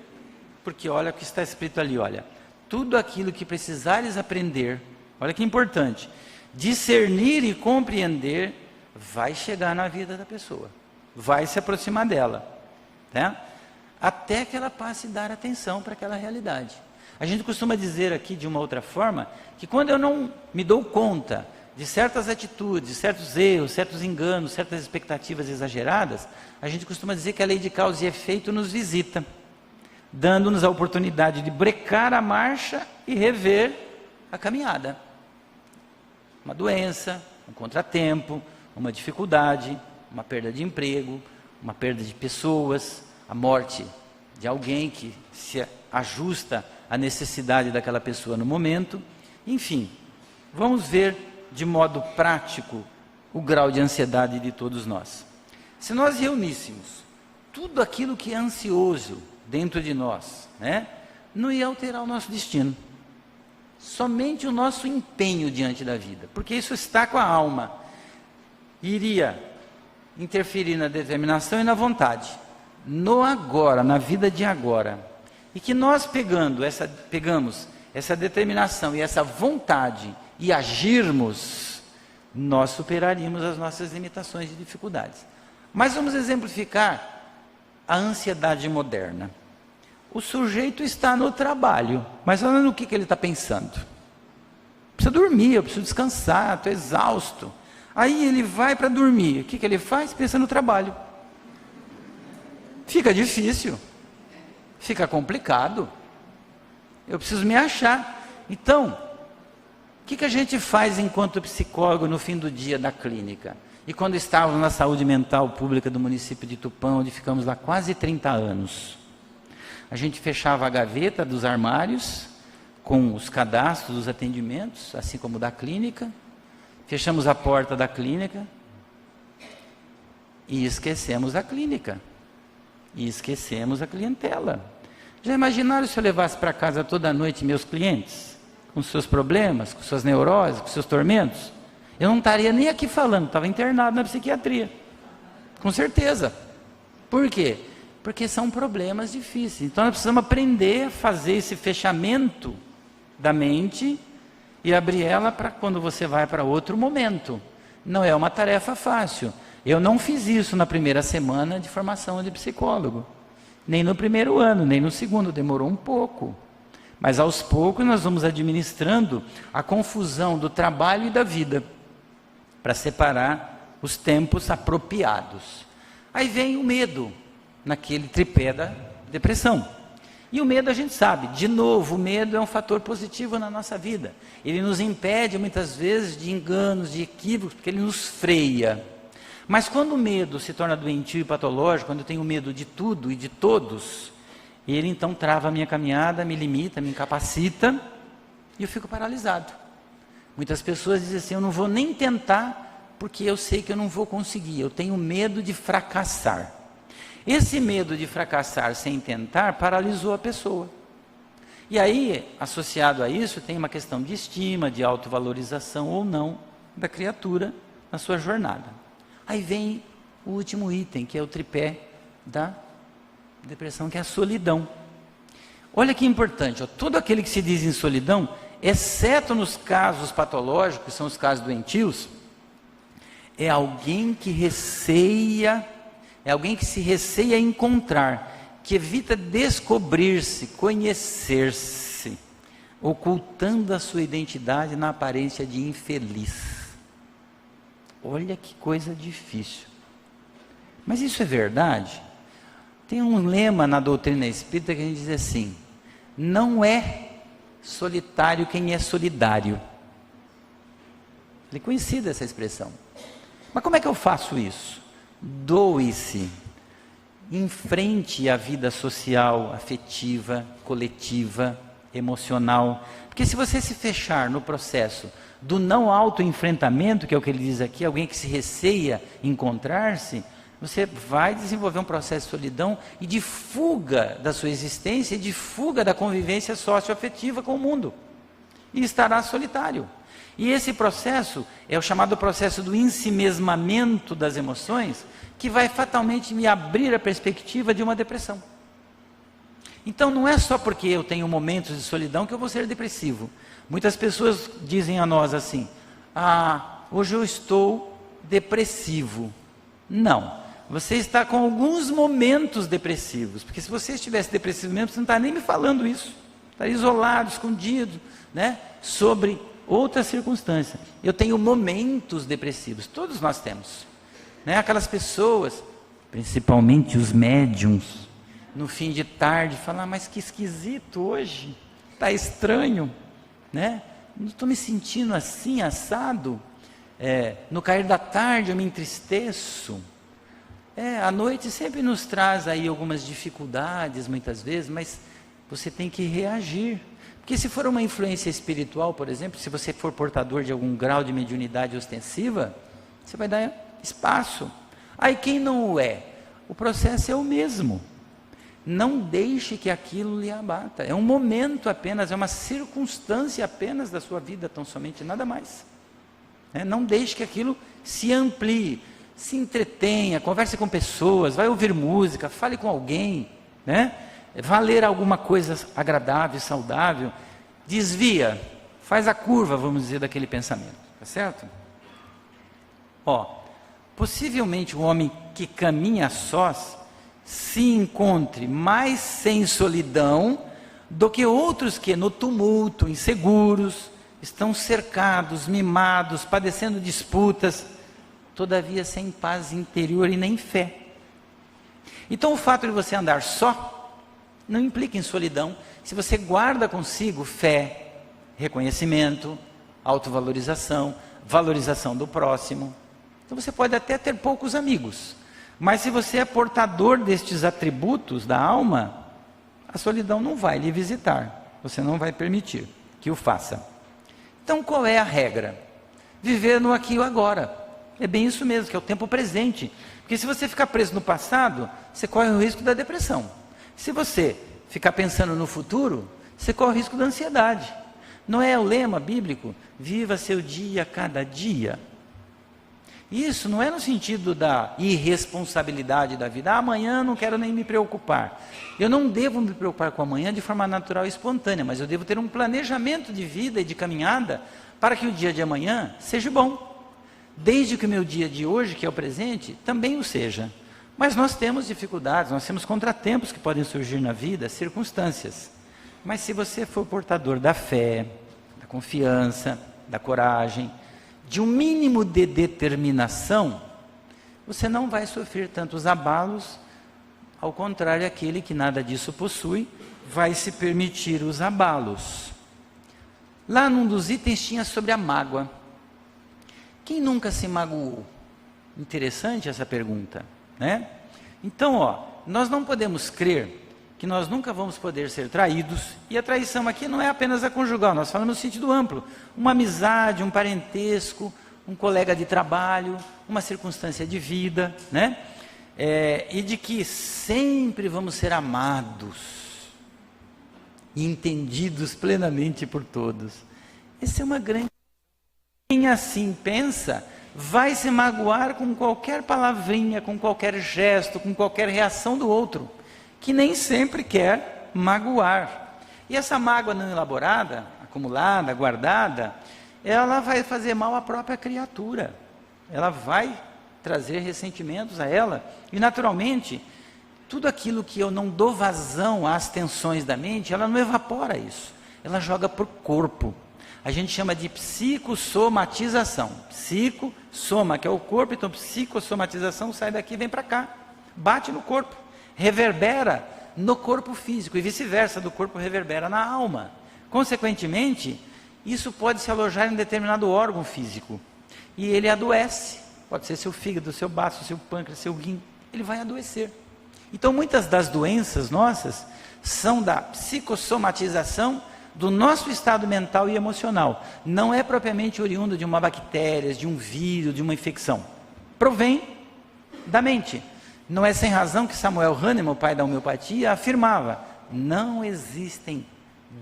porque olha o que está escrito ali, olha, tudo aquilo que precisares aprender, olha que importante, discernir e compreender, vai chegar na vida da pessoa, vai se aproximar dela, até que ela passe a dar atenção para aquela realidade. A gente costuma dizer aqui de uma outra forma, que quando eu não me dou conta de certas atitudes, certos erros, certos enganos, certas expectativas exageradas, a gente costuma dizer que a lei de causa e efeito nos visita, dando-nos a oportunidade de brecar a marcha e rever a caminhada. Uma doença, um contratempo, uma dificuldade, uma perda de emprego, uma perda de pessoas, a morte de alguém que se ajusta à necessidade daquela pessoa no momento. Enfim, vamos ver de modo prático o grau de ansiedade de todos nós. Se nós reuníssemos tudo aquilo que é ansioso dentro de nós, não ia alterar o nosso destino. Somente o nosso empenho diante da vida, porque isso está com a alma, iria interferir na determinação e na vontade, no agora, na vida de agora. E que nós pegamos essa determinação e essa vontade e agirmos, nós superaríamos as nossas limitações e dificuldades. Mas vamos exemplificar a ansiedade moderna. O sujeito está no trabalho, mas olha no que ele está pensando. Precisa dormir, eu preciso descansar, estou exausto. Aí ele vai para dormir, o que ele faz? Pensa no trabalho. Fica difícil, fica complicado. eu preciso me achar. Então, o que a gente faz enquanto psicólogo no fim do dia da clínica? E quando estávamos na saúde mental pública do município de Tupã, onde ficamos lá quase 30 anos, a gente fechava a gaveta dos armários com os cadastros dos atendimentos, assim como da clínica, fechamos a porta da clínica e esquecemos a clínica, e esquecemos a clientela. Já imaginaram se eu levasse para casa toda noite meus clientes, com seus problemas, com suas neuroses, com seus tormentos? Eu não estaria nem aqui falando, estava internado na psiquiatria, com certeza. Por quê? Porque são problemas difíceis. Então nós precisamos aprender a fazer esse fechamento da mente e abrir ela para quando você vai para outro momento. Não é uma tarefa fácil. Eu não fiz isso na primeira semana de formação de psicólogo, nem no primeiro ano, nem no segundo, demorou um pouco. Mas aos poucos nós vamos administrando a confusão do trabalho e da vida, para separar os tempos apropriados. Aí vem o medo, naquele tripé da depressão. E o medo a gente sabe, de novo, o medo é um fator positivo na nossa vida. Ele nos impede muitas vezes de enganos, de equívocos, porque ele nos freia. Mas quando o medo se torna doentio e patológico, quando eu tenho medo de tudo e de todos, ele então trava a minha caminhada, me limita, me incapacita, e eu fico paralisado. Muitas pessoas dizem assim, eu não vou nem tentar, porque eu sei que eu não vou conseguir, eu tenho medo de fracassar. Esse medo de fracassar sem tentar paralisou a pessoa. E aí, associado a isso, tem uma questão de estima, de autovalorização ou não da criatura na sua jornada. Aí vem o último item, que é o tripé da depressão, que é a solidão. Olha que importante, ó, todo aquele que se diz em solidão, exceto nos casos patológicos, que são os casos doentios, é alguém que receia, é alguém que se receia encontrar, que evita descobrir-se, conhecer-se, ocultando a sua identidade na aparência de infeliz. Olha que coisa difícil. Mas isso é verdade? Tem um lema na doutrina espírita que a gente diz assim, não é solitário quem é solidário. É conhecida essa expressão. Mas como é que eu faço isso? Doe-se, enfrente a vida social, afetiva, coletiva, emocional. Porque se você se fechar no processo do não autoenfrentamento, que é o que ele diz aqui, alguém que se receia encontrar-se, você vai desenvolver um processo de solidão e de fuga da sua existência e de fuga da convivência socioafetiva com o mundo. E estará solitário. E esse processo é o chamado processo do ensimesmamento das emoções, que vai fatalmente me abrir a perspectiva de uma depressão. Então não é só porque eu tenho momentos de solidão que eu vou ser depressivo. Muitas pessoas dizem a nós assim, hoje eu estou depressivo. Não, você está com alguns momentos depressivos, porque se você estivesse depressivo mesmo, você não está nem me falando isso. Está isolado, escondido, né, sobre outra circunstância. Eu tenho momentos depressivos, todos nós temos, né? Aquelas pessoas, principalmente os médiums, no fim de tarde, falam, mas que esquisito hoje, está estranho, né? Não estou me sentindo assim, assado, no cair da tarde eu me entristeço, a noite sempre nos traz aí algumas dificuldades, muitas vezes, mas você tem que reagir. Porque se for uma influência espiritual, por exemplo, se você for portador de algum grau de mediunidade ostensiva, você vai dar espaço. Aí quem não o é? O processo é o mesmo. Não deixe que aquilo lhe abata. É um momento apenas, é uma circunstância apenas da sua vida, tão somente, nada mais. Não deixe que aquilo se amplie, se entretenha, converse com pessoas, vai ouvir música, fale com alguém, né? Vá ler alguma coisa agradável, saudável, desvia, faz a curva, vamos dizer, daquele pensamento, tá certo? Possivelmente um homem que caminha a sós se encontre mais sem solidão do que outros que no tumulto, inseguros, estão cercados, mimados, padecendo disputas, todavia sem paz interior e nem fé. Então o fato de você andar só, não implica em solidão se você guarda consigo fé, reconhecimento, autovalorização, valorização do próximo. Então você pode até ter poucos amigos, mas se você é portador destes atributos da alma, a solidão não vai lhe visitar, você não vai permitir que o faça. Então qual é a regra? Viver no aqui e o agora. É bem isso mesmo, que é o tempo presente. Porque se você ficar preso no passado, você corre o risco da depressão. Se você ficar pensando no futuro, você corre o risco da ansiedade. Não é o lema bíblico? Viva seu dia a cada dia. Isso não é no sentido da irresponsabilidade da vida. Amanhã não quero nem me preocupar. Eu não devo me preocupar com amanhã de forma natural e espontânea, mas eu devo ter um planejamento de vida e de caminhada para que o dia de amanhã seja bom. Desde que o meu dia de hoje, que é o presente, também o seja. Mas nós temos dificuldades, nós temos contratempos que podem surgir na vida, circunstâncias. Mas se você for portador da fé, da confiança, da coragem, de um mínimo de determinação, você não vai sofrer tantos abalos. Ao contrário, aquele que nada disso possui, vai se permitir os abalos. Lá num dos itens tinha sobre a mágoa. Quem nunca se magoou? Interessante essa pergunta, né? Então, nós não podemos crer que nós nunca vamos poder ser traídos, e a traição aqui não é apenas a conjugal, nós falamos no sentido amplo, uma amizade, um parentesco, um colega de trabalho, uma circunstância de vida, né? E de que sempre vamos ser amados e entendidos plenamente por todos. Essa é uma grande... Quem assim pensa, vai se magoar com qualquer palavrinha, com qualquer gesto, com qualquer reação do outro, que nem sempre quer magoar. E essa mágoa não elaborada, acumulada, guardada, ela vai fazer mal à própria criatura. Ela vai trazer ressentimentos a ela. E naturalmente, tudo aquilo que eu não dou vazão às tensões da mente, ela não evapora isso. Ela joga para o corpo. A gente chama de psicossomatização. Psicossoma, que é o corpo, então psicossomatização sai daqui e vem para cá. Bate no corpo, reverbera no corpo físico e vice-versa, do corpo reverbera na alma. Consequentemente, isso pode se alojar em determinado órgão físico e ele adoece. Pode ser seu fígado, seu baço, seu pâncreas, seu rim, ele vai adoecer. Então muitas das doenças nossas são da psicossomatização do nosso estado mental e emocional. Não é propriamente oriundo de uma bactéria, de um vírus, de uma infecção. Provém da mente. Não é sem razão que Samuel Hahnemann, o pai da homeopatia, afirmava: não existem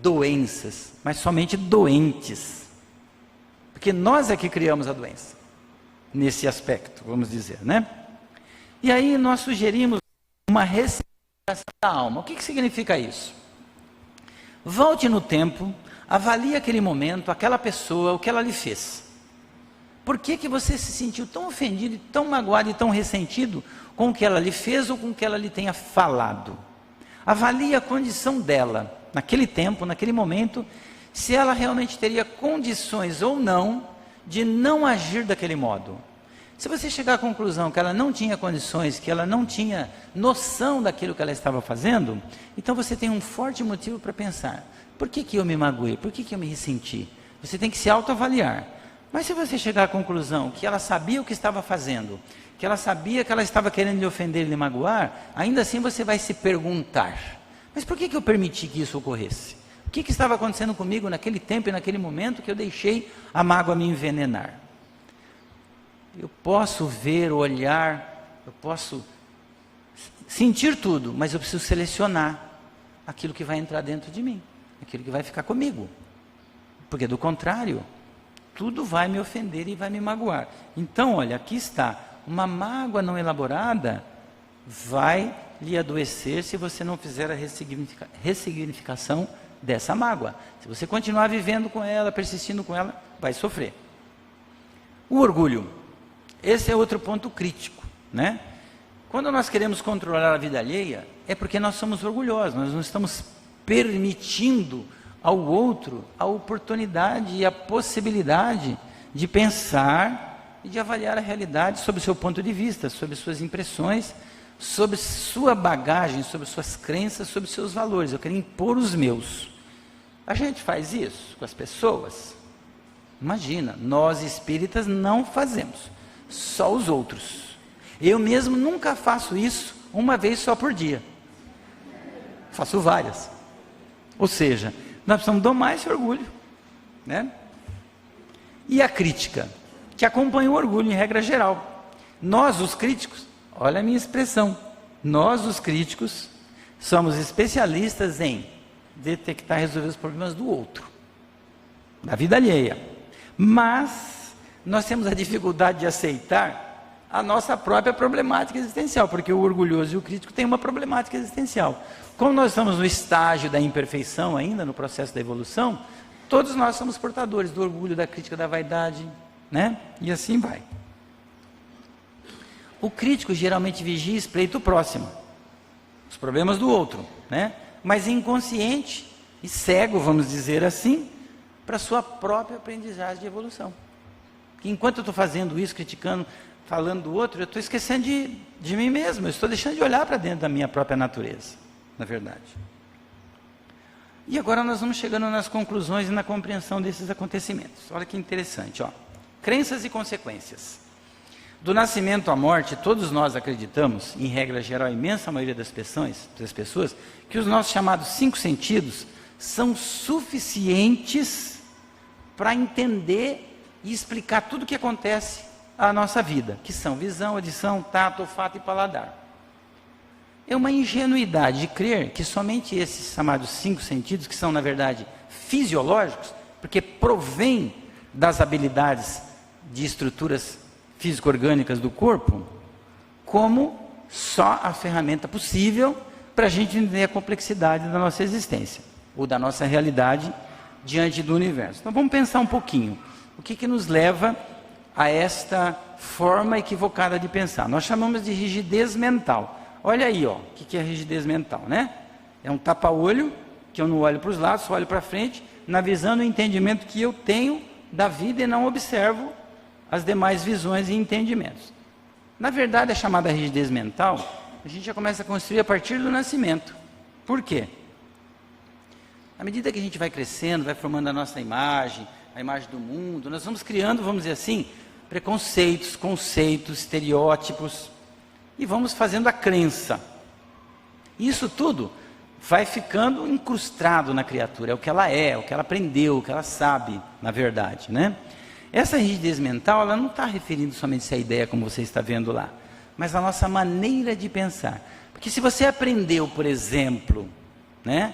doenças, mas somente doentes. Porque nós é que criamos a doença. Nesse aspecto, vamos dizer, né? E aí nós sugerimos uma ressignificação da alma. O que significa isso? Volte no tempo, avalie aquele momento, aquela pessoa, o que ela lhe fez. Por que você se sentiu tão ofendido, tão magoado e tão ressentido com o que ela lhe fez ou com o que ela lhe tenha falado? Avalie a condição dela, naquele tempo, naquele momento, se ela realmente teria condições ou não de não agir daquele modo. Se você chegar à conclusão que ela não tinha condições, que ela não tinha noção daquilo que ela estava fazendo, então você tem um forte motivo para pensar: por que eu me magoei? Por que eu me ressenti? Você tem que se autoavaliar. Mas se você chegar à conclusão que ela sabia o que estava fazendo, que ela sabia que ela estava querendo lhe ofender e lhe magoar, ainda assim você vai se perguntar: mas por que eu permiti que isso ocorresse? O que estava acontecendo comigo naquele tempo e naquele momento que eu deixei a mágoa me envenenar? Eu posso ver, olhar, eu posso sentir tudo, mas eu preciso selecionar aquilo que vai entrar dentro de mim, aquilo que vai ficar comigo. Porque do contrário, tudo vai me ofender e vai me magoar. Então, olha, aqui está, uma mágoa não elaborada vai lhe adoecer se você não fizer a ressignificação dessa mágoa. Se você continuar vivendo com ela, persistindo com ela, vai sofrer. O orgulho. Esse é outro ponto crítico, né? Quando nós queremos controlar a vida alheia, é porque nós somos orgulhosos, nós não estamos permitindo ao outro a oportunidade e a possibilidade de pensar e de avaliar a realidade sob o seu ponto de vista, sob suas impressões, sobre sua bagagem, sobre suas crenças, sobre seus valores. Eu quero impor os meus. A gente faz isso com as pessoas? Imagina, nós espíritas não fazemos, só os outros. Eu mesmo nunca faço isso uma vez só por dia. Faço várias. Ou seja, nós precisamos domar esse orgulho, né? E a crítica, que acompanha o orgulho em regra geral. Nós, os críticos, olha a minha expressão, nós, os críticos, somos especialistas em detectar e resolver os problemas do outro, da vida alheia. Mas nós temos a dificuldade de aceitar a nossa própria problemática existencial, porque o orgulhoso e o crítico têm uma problemática existencial. Como nós estamos no estágio da imperfeição ainda, no processo da evolução, todos nós somos portadores do orgulho, da crítica, da vaidade, né? E assim vai. O crítico geralmente vigia e espreita o próximo, os problemas do outro, né? Mas inconsciente e cego, vamos dizer assim, para a sua própria aprendizagem de evolução. Que enquanto eu estou fazendo isso, criticando, falando do outro, eu estou esquecendo de mim mesmo, eu estou deixando de olhar para dentro da minha própria natureza, na verdade. E agora nós vamos chegando nas conclusões e na compreensão desses acontecimentos. Olha que interessante, ó. Crenças e consequências. Do nascimento à morte, todos nós acreditamos, em regra geral, a imensa maioria das pessoas, que os nossos chamados 5 sentidos são suficientes para entender e explicar tudo o que acontece à nossa vida, que são visão, audição, tato, olfato e paladar. É uma ingenuidade de crer que somente esses chamados 5 sentidos, que são na verdade fisiológicos, porque provém das habilidades de estruturas físico-orgânicas do corpo, como só a ferramenta possível para a gente entender a complexidade da nossa existência, ou da nossa realidade diante do universo. Então vamos pensar um pouquinho, o que nos leva a esta forma equivocada de pensar? Nós chamamos de rigidez mental. Olha aí, ó, o que é rigidez mental, né? É um tapa-olho, que eu não olho para os lados, só olho para frente, na visão, no entendimento que eu tenho da vida e não observo as demais visões e entendimentos. Na verdade, a chamada rigidez mental, a gente já começa a construir a partir do nascimento. Por quê? À medida que a gente vai crescendo, vai formando a nossa imagem, a imagem do mundo, nós vamos criando, vamos dizer assim, preconceitos, conceitos, estereótipos, e vamos fazendo a crença. Isso tudo vai ficando incrustado na criatura, é o que ela é, o que ela aprendeu, o que ela sabe, na verdade, né? Essa rigidez mental, ela não está referindo somente a ideia, como você está vendo lá, mas a nossa maneira de pensar. Porque se você aprendeu, por exemplo, né,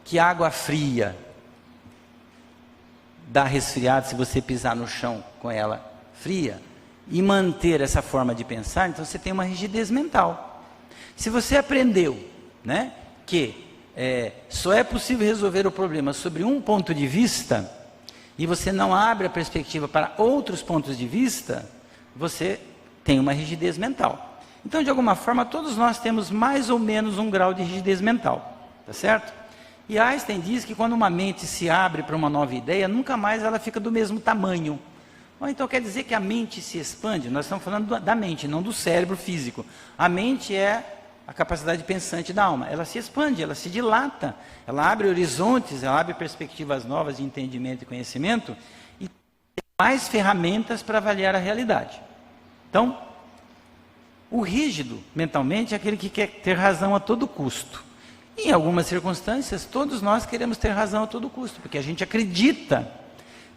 que água fria dá resfriado se você pisar no chão com ela fria, e manter essa forma de pensar, então você tem uma rigidez mental. Se você aprendeu, né, que só é possível resolver o problema sobre um ponto de vista, e você não abre a perspectiva para outros pontos de vista, você tem uma rigidez mental. Então, de alguma forma, todos nós temos mais ou menos um grau de rigidez mental, tá certo? E Einstein diz que quando uma mente se abre para uma nova ideia, nunca mais ela fica do mesmo tamanho. Então quer dizer que a mente se expande? Nós estamos falando da mente, não do cérebro físico. A mente é a capacidade pensante da alma. Ela se expande, ela se dilata, ela abre horizontes, ela abre perspectivas novas de entendimento e conhecimento e tem mais ferramentas para avaliar a realidade. Então, o rígido mentalmente é aquele que quer ter razão a todo custo. Em algumas circunstâncias, todos nós queremos ter razão a todo custo, porque a gente acredita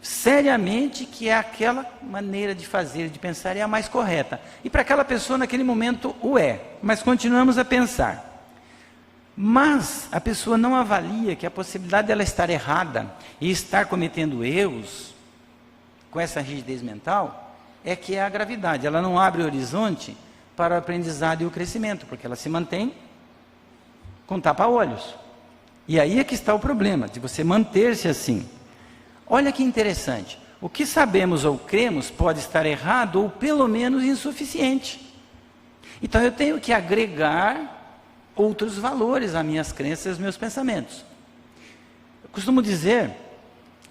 seriamente que é aquela maneira de fazer, de pensar é a mais correta. E para aquela pessoa naquele momento o é, mas continuamos a pensar. Mas a pessoa não avalia que a possibilidade dela estar errada e estar cometendo erros com essa rigidez mental é que é a gravidade. Ela não abre o horizonte para o aprendizado e o crescimento, porque ela se mantém com tapa-olhos. E aí é que está o problema, de você manter-se assim. Olha que interessante, o que sabemos ou cremos pode estar errado ou pelo menos insuficiente. Então eu tenho que agregar outros valores às minhas crenças e aos meus pensamentos. Eu costumo dizer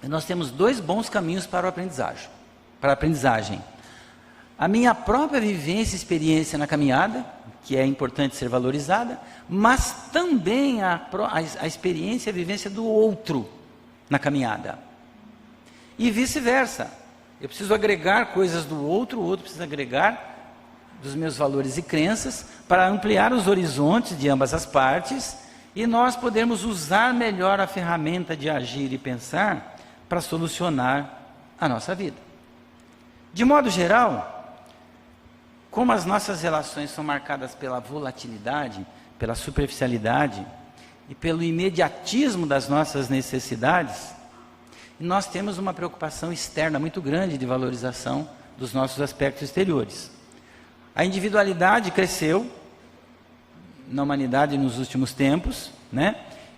que nós temos 2 bons caminhos para a aprendizagem. A minha própria vivência e experiência na caminhada, que é importante ser valorizada, mas também a experiência e a vivência do outro na caminhada. E vice-versa. Eu preciso agregar coisas do outro, o outro precisa agregar dos meus valores e crenças para ampliar os horizontes de ambas as partes e nós podermos usar melhor a ferramenta de agir e pensar para solucionar a nossa vida. De modo geral, como as nossas relações são marcadas pela volatilidade, pela superficialidade e pelo imediatismo das nossas necessidades, nós temos uma preocupação externa muito grande de valorização dos nossos aspectos exteriores. A individualidade cresceu na humanidade nos últimos tempos, né?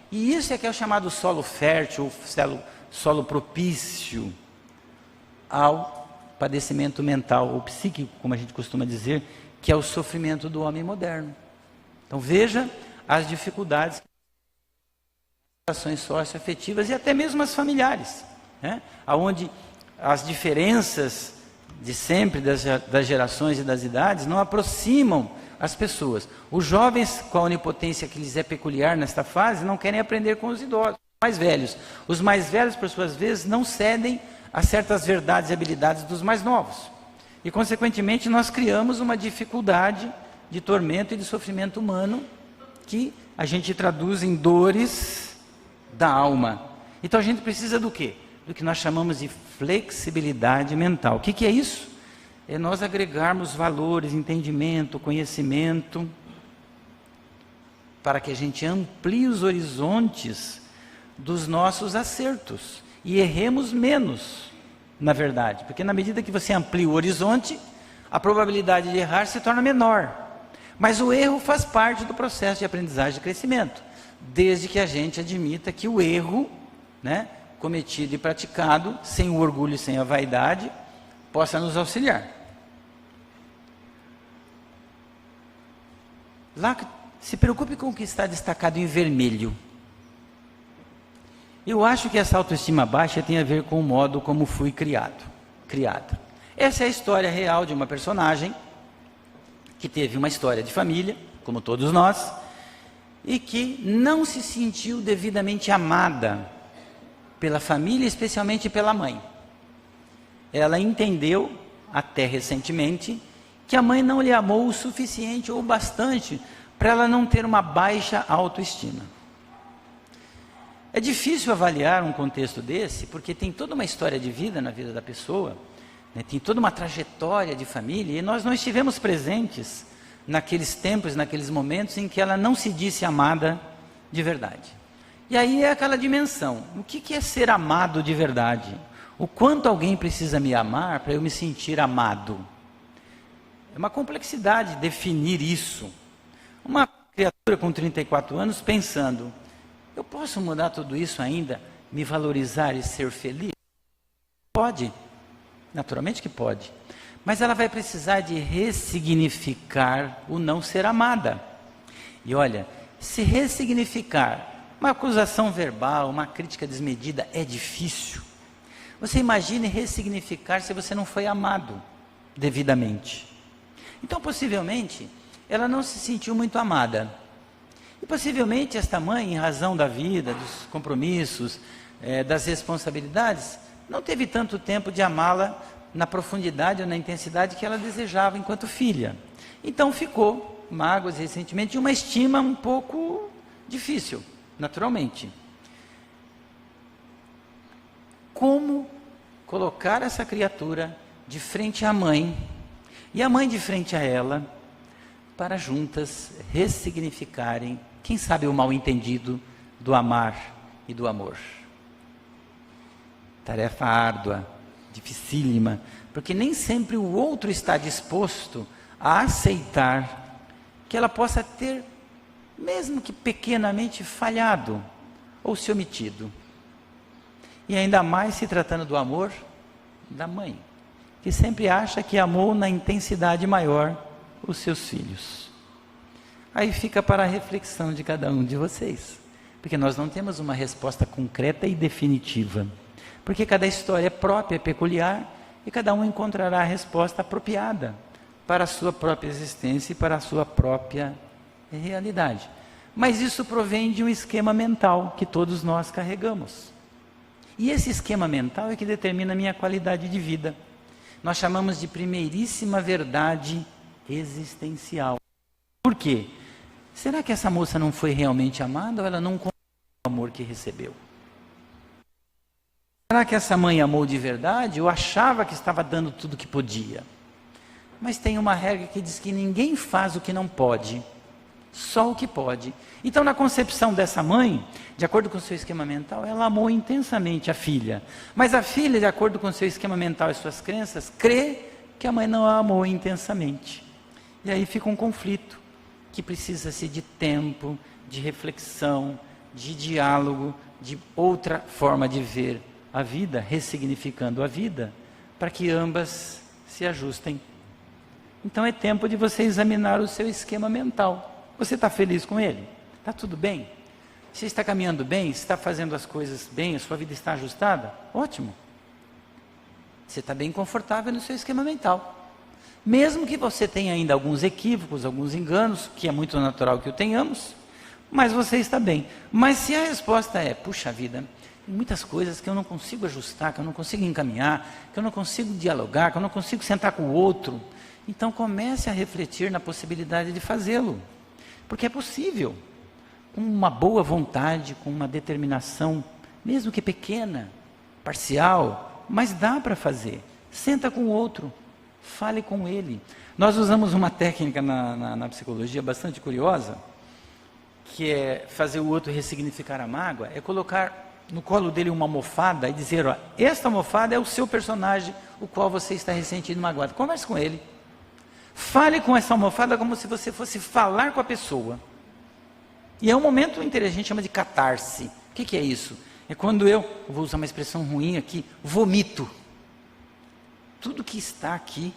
E isso é que é o chamado solo fértil, solo propício ao padecimento mental ou psíquico, como a gente costuma dizer, que é o sofrimento do homem moderno. Então veja as dificuldades, as relações socioafetivas e até mesmo as familiares, né? Onde as diferenças de sempre das gerações e das idades não aproximam as pessoas. Os jovens, com a onipotência que lhes é peculiar nesta fase, não querem aprender com os idosos, mais velhos. Os mais velhos, por suas vezes, não cedem a certas verdades e habilidades dos mais novos. E, consequentemente, nós criamos uma dificuldade de tormento e de sofrimento humano que a gente traduz em dores da alma. Então, a gente precisa do quê? Do que nós chamamos de flexibilidade mental. O que é isso? É nós agregarmos valores, entendimento, conhecimento, para que a gente amplie os horizontes dos nossos acertos e erremos menos, na verdade. Porque na medida que você amplia o horizonte, a probabilidade de errar se torna menor. Mas o erro faz parte do processo de aprendizagem e crescimento, desde que a gente admita que o erro, né, cometido e praticado, sem o orgulho e sem a vaidade, possa nos auxiliar. Lá, se preocupe com o que está destacado em vermelho. Eu acho que essa autoestima baixa tem a ver com o modo como fui criada. Essa é a história real de uma personagem que teve uma história de família, como todos nós, e que não se sentiu devidamente amada pela família, especialmente pela mãe. Ela entendeu, até recentemente, que a mãe não lhe amou o suficiente ou bastante para ela não ter uma baixa autoestima. É difícil avaliar um contexto desse, porque tem toda uma história de vida na vida da pessoa, né? Tem toda uma trajetória de família, e nós não estivemos presentes naqueles tempos, naqueles momentos em que ela não se disse amada de verdade. E aí é aquela dimensão, o que é ser amado de verdade? O quanto alguém precisa me amar para eu me sentir amado? É uma complexidade definir isso. Uma criatura com 34 anos pensando, eu posso mudar tudo isso ainda, me valorizar e ser feliz? Pode, naturalmente que pode. Mas ela vai precisar de ressignificar o não ser amada. E olha, se ressignificar uma acusação verbal, uma crítica desmedida é difícil. Você imagine ressignificar se você não foi amado devidamente. Então, possivelmente, ela não se sentiu muito amada. E possivelmente esta mãe, em razão da vida, dos compromissos, das responsabilidades, não teve tanto tempo de amá-la na profundidade ou na intensidade que ela desejava enquanto filha. Então ficou, mágoas e ressentimento, de uma estima um pouco difícil, naturalmente. Como colocar essa criatura de frente à mãe, e a mãe de frente a ela, para juntas ressignificarem, quem sabe, o mal-entendido do amar e do amor. Tarefa árdua, dificílima, porque nem sempre o outro está disposto a aceitar que ela possa ter, mesmo que pequenamente, falhado ou se omitido. E ainda mais se tratando do amor da mãe, que sempre acha que amou na intensidade maior os seus filhos. Aí fica para a reflexão de cada um de vocês, porque nós não temos uma resposta concreta e definitiva, porque cada história é própria, é peculiar, e cada um encontrará a resposta apropriada para a sua própria existência e para a sua própria realidade. Mas isso provém de um esquema mental que todos nós carregamos. E esse esquema mental é que determina a minha qualidade de vida. Nós chamamos de primeiríssima verdade existencial. Por quê? Será que essa moça não foi realmente amada ou ela não compreendeu o amor que recebeu? Será que essa mãe amou de verdade ou achava que estava dando tudo o que podia? Mas tem uma regra que diz que ninguém faz o que não pode, só o que pode. Então, na concepção dessa mãe, de acordo com o seu esquema mental, ela amou intensamente a filha. Mas a filha, de acordo com o seu esquema mental e suas crenças, crê que a mãe não a amou intensamente. E aí fica um conflito que precisa-se de tempo, de reflexão, de diálogo, de outra forma de ver a vida, ressignificando a vida, para que ambas se ajustem. Então é tempo de você examinar o seu esquema mental. Você está feliz com ele? Está tudo bem? Você está caminhando bem? Você está fazendo as coisas bem? A sua vida está ajustada? Ótimo. Você está bem confortável no seu esquema mental. Mesmo que você tenha ainda alguns equívocos, alguns enganos, que é muito natural que o tenhamos, mas você está bem. Mas se a resposta é, puxa vida, tem muitas coisas que eu não consigo ajustar, que eu não consigo encaminhar, que eu não consigo dialogar, que eu não consigo sentar com o outro, então comece a refletir na possibilidade de fazê-lo. Porque é possível, com uma boa vontade, com uma determinação, mesmo que pequena, parcial, mas dá para fazer. Senta com o outro, fale com ele. Nós usamos uma técnica na psicologia bastante curiosa, que é fazer o outro ressignificar a mágoa, é colocar no colo dele uma almofada e dizer, ó, esta almofada é o seu personagem, o qual você está ressentido e magoado. Converse com ele. Fale com essa almofada como se você fosse falar com a pessoa. E é um momento inteligente, a gente chama de catarse. O que é isso? É quando eu vou usar uma expressão ruim aqui, vomito. Tudo que está aqui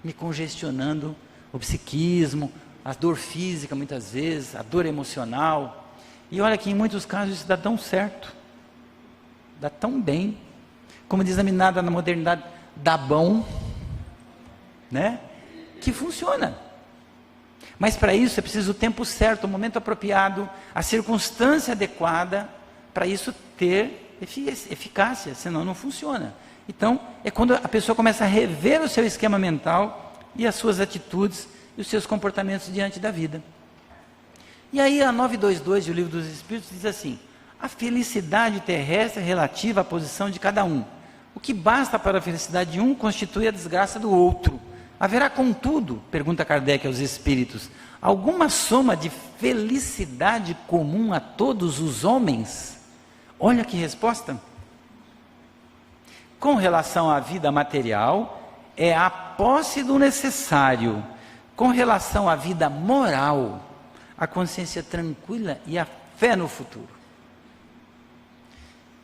me congestionando, o psiquismo, a dor física muitas vezes, a dor emocional. E olha que em muitos casos isso dá tão certo, dá tão bem, como diz a meninada na modernidade, dá bom, né? Que funciona. Mas para isso é preciso o tempo certo, o momento apropriado, a circunstância adequada, para isso ter eficácia, senão não funciona. Então, é quando a pessoa começa a rever o seu esquema mental e as suas atitudes e os seus comportamentos diante da vida. E aí a 922 do Livro dos Espíritos diz assim, a felicidade terrestre é relativa à posição de cada um. O que basta para a felicidade de um constitui a desgraça do outro. Haverá, contudo, pergunta Kardec aos espíritos, alguma soma de felicidade comum a todos os homens? Olha que resposta. Com relação à vida material, é a posse do necessário. Com relação à vida moral, a consciência tranquila e a fé no futuro.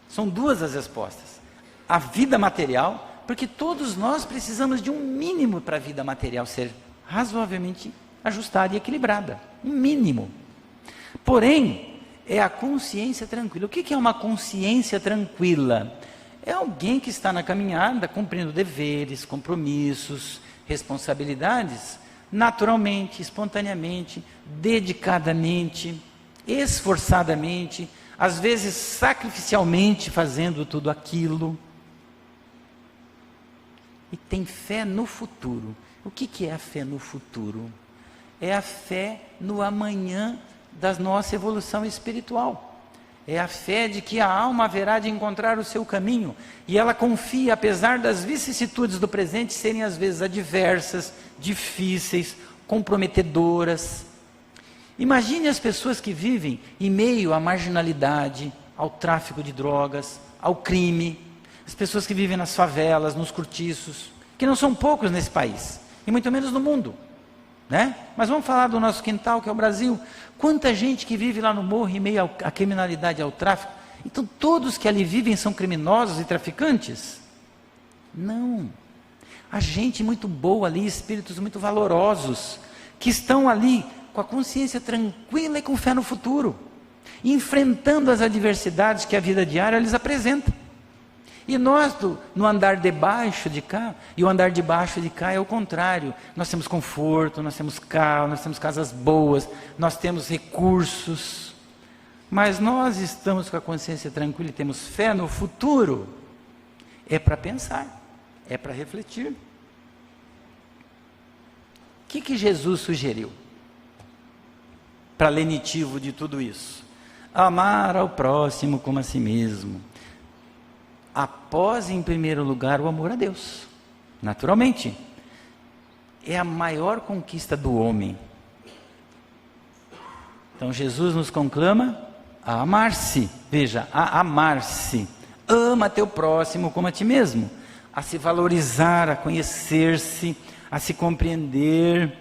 São duas as respostas. A vida material, porque todos nós precisamos de um mínimo para a vida material ser razoavelmente ajustada e equilibrada. Um mínimo. Porém, é a consciência tranquila. O que é uma consciência tranquila? É alguém que está na caminhada, cumprindo deveres, compromissos, responsabilidades, naturalmente, espontaneamente, dedicadamente, esforçadamente, às vezes sacrificialmente fazendo tudo aquilo. E tem fé no futuro. O que é a fé no futuro? É a fé no amanhã da nossa evolução espiritual. É a fé de que a alma haverá de encontrar o seu caminho. E ela confia, apesar das vicissitudes do presente serem às vezes adversas, difíceis, comprometedoras. Imagine as pessoas que vivem em meio à marginalidade, ao tráfico de drogas, ao crime. As pessoas que vivem nas favelas, nos cortiços, que não são poucos nesse país, e muito menos no mundo, né? Mas vamos falar do nosso quintal, que é o Brasil. Quanta gente que vive lá no morro em meio à criminalidade, ao tráfico. Então todos que ali vivem são criminosos e traficantes? Não. Há gente muito boa ali, espíritos muito valorosos, que estão ali com a consciência tranquila e com fé no futuro, enfrentando as adversidades que a vida diária lhes apresenta. E nós, no andar de baixo de cá, e o andar de baixo de cá é o contrário. Nós temos conforto, nós temos carro, nós temos casas boas, nós temos recursos. Mas nós estamos com a consciência tranquila e temos fé no futuro. É para pensar, é para refletir. O que Jesus sugeriu para lenitivo de tudo isso? Amar ao próximo como a si mesmo. Após, em primeiro lugar, o amor a Deus. Naturalmente. É a maior conquista do homem. Então Jesus nos conclama a amar-se. Veja, a amar-se. Ama teu próximo como a ti mesmo. A se valorizar, a conhecer-se, a se compreender,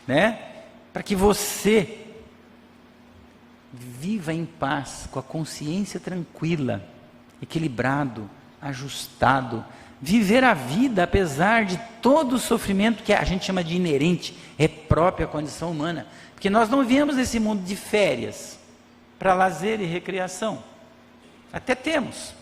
né? Para que você viva em paz, com a consciência tranquila, equilibrado, ajustado, viver a vida apesar de todo o sofrimento que a gente chama de inerente, é própria à condição humana, porque nós não viemos nesse mundo de férias, para lazer e recreação, até temos,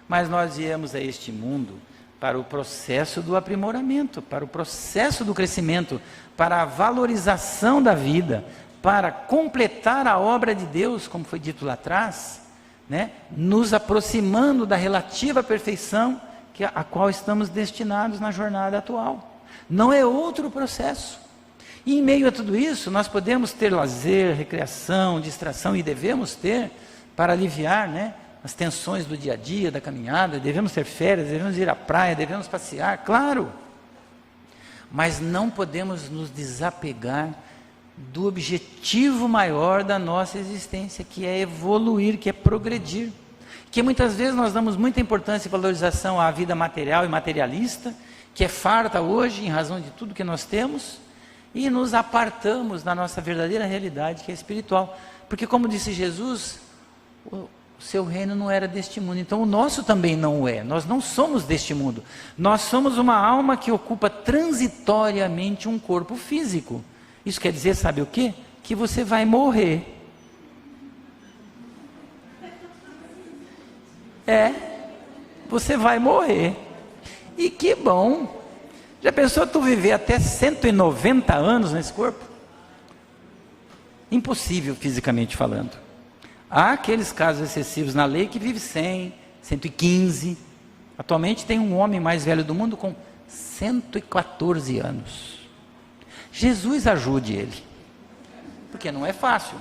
mas nós viemos a este mundo para o processo do aprimoramento, para o processo do crescimento, para a valorização da vida, para completar a obra de Deus, como foi dito lá atrás, né? Nos aproximando da relativa perfeição a qual estamos destinados na jornada atual. Não é outro processo. E em meio a tudo isso, nós podemos ter lazer, recreação, distração, e devemos ter, para aliviar, né, as tensões do dia a dia, da caminhada. Devemos ter férias, devemos ir à praia, devemos passear, claro. Mas não podemos nos desapegar do objetivo maior da nossa existência, que é evoluir, que é progredir. Que muitas vezes nós damos muita importância e valorização à vida material e materialista, que é farta hoje em razão de tudo que nós temos, e nos apartamos da nossa verdadeira realidade, que é espiritual. Porque, como disse Jesus, o seu reino não era deste mundo, então o nosso também não é. Nós não somos deste mundo. Nós somos uma alma que ocupa transitoriamente um corpo físico. Isso quer dizer, sabe o quê? Que você vai morrer. Você vai morrer. E que bom. Já pensou tu viver até 190 anos nesse corpo? Impossível fisicamente falando. Há aqueles casos excessivos na lei que vive 100, 115. Atualmente tem um homem mais velho do mundo com 114 anos. Jesus ajude ele, porque não é fácil.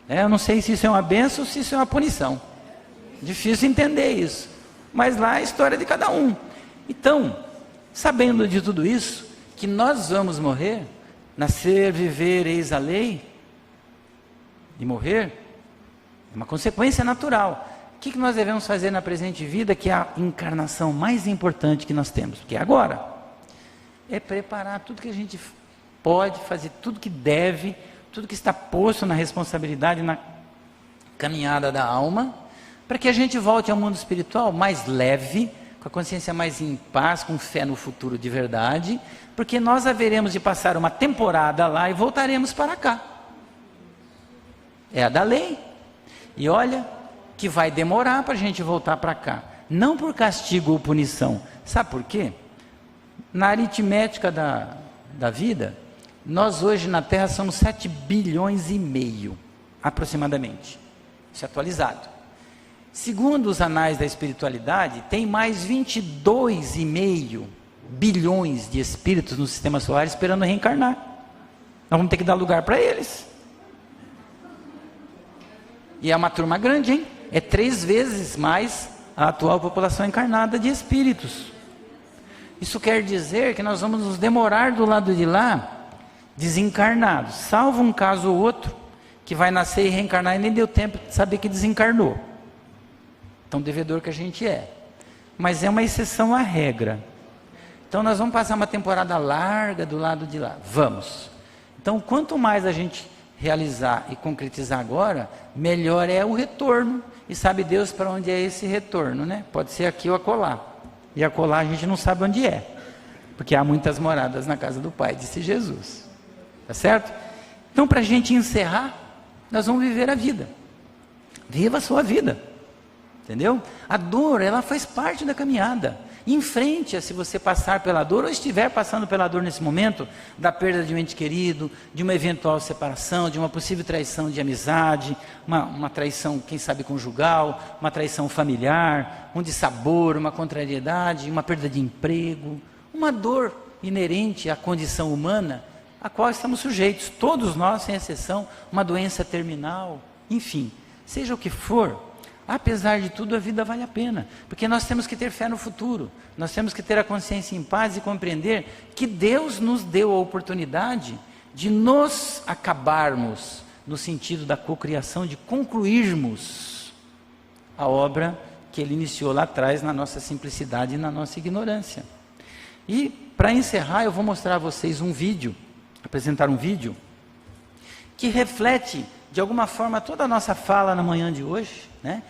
Eu não sei se isso é uma bênção ou se isso é uma punição. Difícil entender isso, mas lá é a história de cada um. Então, sabendo de tudo isso, que nós vamos morrer, nascer, viver, eis a lei, e morrer, é uma consequência natural. O que nós devemos fazer na presente vida, que é a encarnação mais importante que nós temos, que é agora? É preparar tudo que a gente pode fazer, tudo que deve, tudo que está posto na responsabilidade, na caminhada da alma, para que a gente volte ao mundo espiritual mais leve, com a consciência mais em paz, com fé no futuro de verdade, porque nós haveremos de passar uma temporada lá e voltaremos para cá. É a da lei. E olha que vai demorar para a gente voltar para cá, não por castigo ou punição. Sabe por quê? Na aritmética da vida, nós hoje na Terra somos 7 bilhões e meio, aproximadamente. Isso é atualizado. Segundo os anais da espiritualidade, tem mais 22,5 bilhões de espíritos no sistema solar esperando reencarnar. Nós vamos ter que dar lugar para eles. E é uma turma grande, hein? É 3 vezes mais a atual população encarnada de espíritos. Isso quer dizer que nós vamos nos demorar do lado de lá, desencarnados, salvo um caso ou outro, que vai nascer e reencarnar e nem deu tempo de saber que desencarnou. Tão devedor que a gente é. Mas é uma exceção à regra. Então nós vamos passar uma temporada larga do lado de lá. Vamos. Então quanto mais a gente realizar e concretizar agora, melhor é o retorno. E sabe Deus para onde é esse retorno, né? Pode ser aqui ou acolá. E acolá a gente não sabe onde é. Porque há muitas moradas na casa do Pai, disse Jesus. Tá certo? Então para a gente encerrar, nós vamos viver a vida. Viva a sua vida. Entendeu? A dor, ela faz parte da caminhada. Enfrente-a se você passar pela dor, ou estiver passando pela dor nesse momento, da perda de um ente querido, de uma eventual separação, de uma possível traição de amizade, uma traição, quem sabe, conjugal, uma traição familiar, um dissabor, uma contrariedade, uma perda de emprego, uma dor inerente à condição humana, a qual estamos sujeitos, todos nós, sem exceção, uma doença terminal, enfim, seja o que for. Apesar de tudo, a vida vale a pena, porque nós temos que ter fé no futuro, nós temos que ter a consciência em paz e compreender que Deus nos deu a oportunidade de nos acabarmos, no sentido da cocriação, de concluirmos a obra que Ele iniciou lá atrás, na nossa simplicidade e na nossa ignorância. E, para encerrar, eu vou mostrar a vocês um vídeo, apresentar um vídeo, que reflete, de alguma forma, toda a nossa fala na manhã de hoje, né?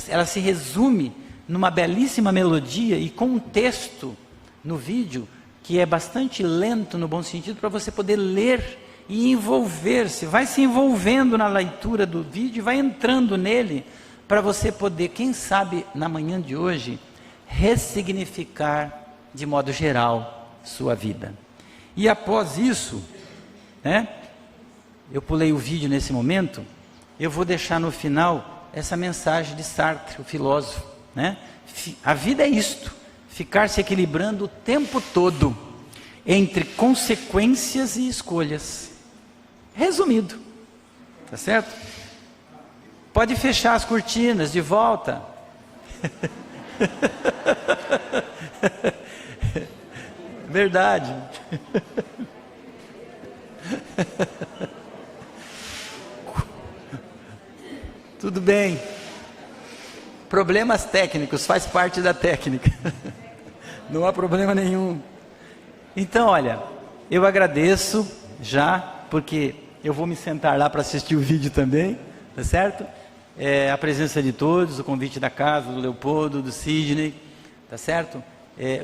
Ela se resume numa belíssima melodia e com um texto no vídeo que é bastante lento no bom sentido, para você poder ler e envolver-se, vai se envolvendo na leitura do vídeo, vai entrando nele, para você poder, quem sabe, na manhã de hoje, ressignificar de modo geral sua vida. E após isso, né, eu pulei o vídeo nesse momento, eu vou deixar no final essa mensagem de Sartre, o filósofo, né? A vida é isto, ficar se equilibrando o tempo todo entre consequências e escolhas. Resumido, tá certo? Pode fechar as cortinas de volta. Verdade. Tudo bem. Problemas técnicos, faz parte da técnica. Não há problema nenhum. Então, olha, eu agradeço já, porque eu vou me sentar lá para assistir o vídeo também, tá certo? A presença de todos, o convite da casa, do Leopoldo, do Sidney, tá certo?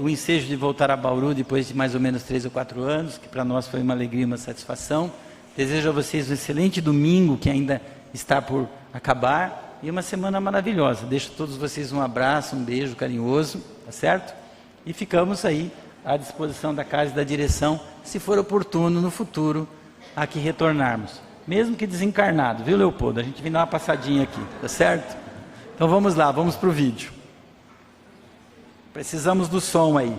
O ensejo de voltar a Bauru depois de mais ou menos 3 ou 4 anos, que para nós foi uma alegria, uma satisfação. Desejo a vocês um excelente domingo, que ainda está por acabar, e uma semana maravilhosa. Deixo a todos vocês um abraço, um beijo carinhoso, tá certo? E ficamos aí à disposição da casa e da direção, se for oportuno no futuro, aqui retornarmos. Mesmo que desencarnado, viu, Leopoldo? A gente vem dar uma passadinha aqui, tá certo? Então vamos lá, vamos para o vídeo. Precisamos do som aí.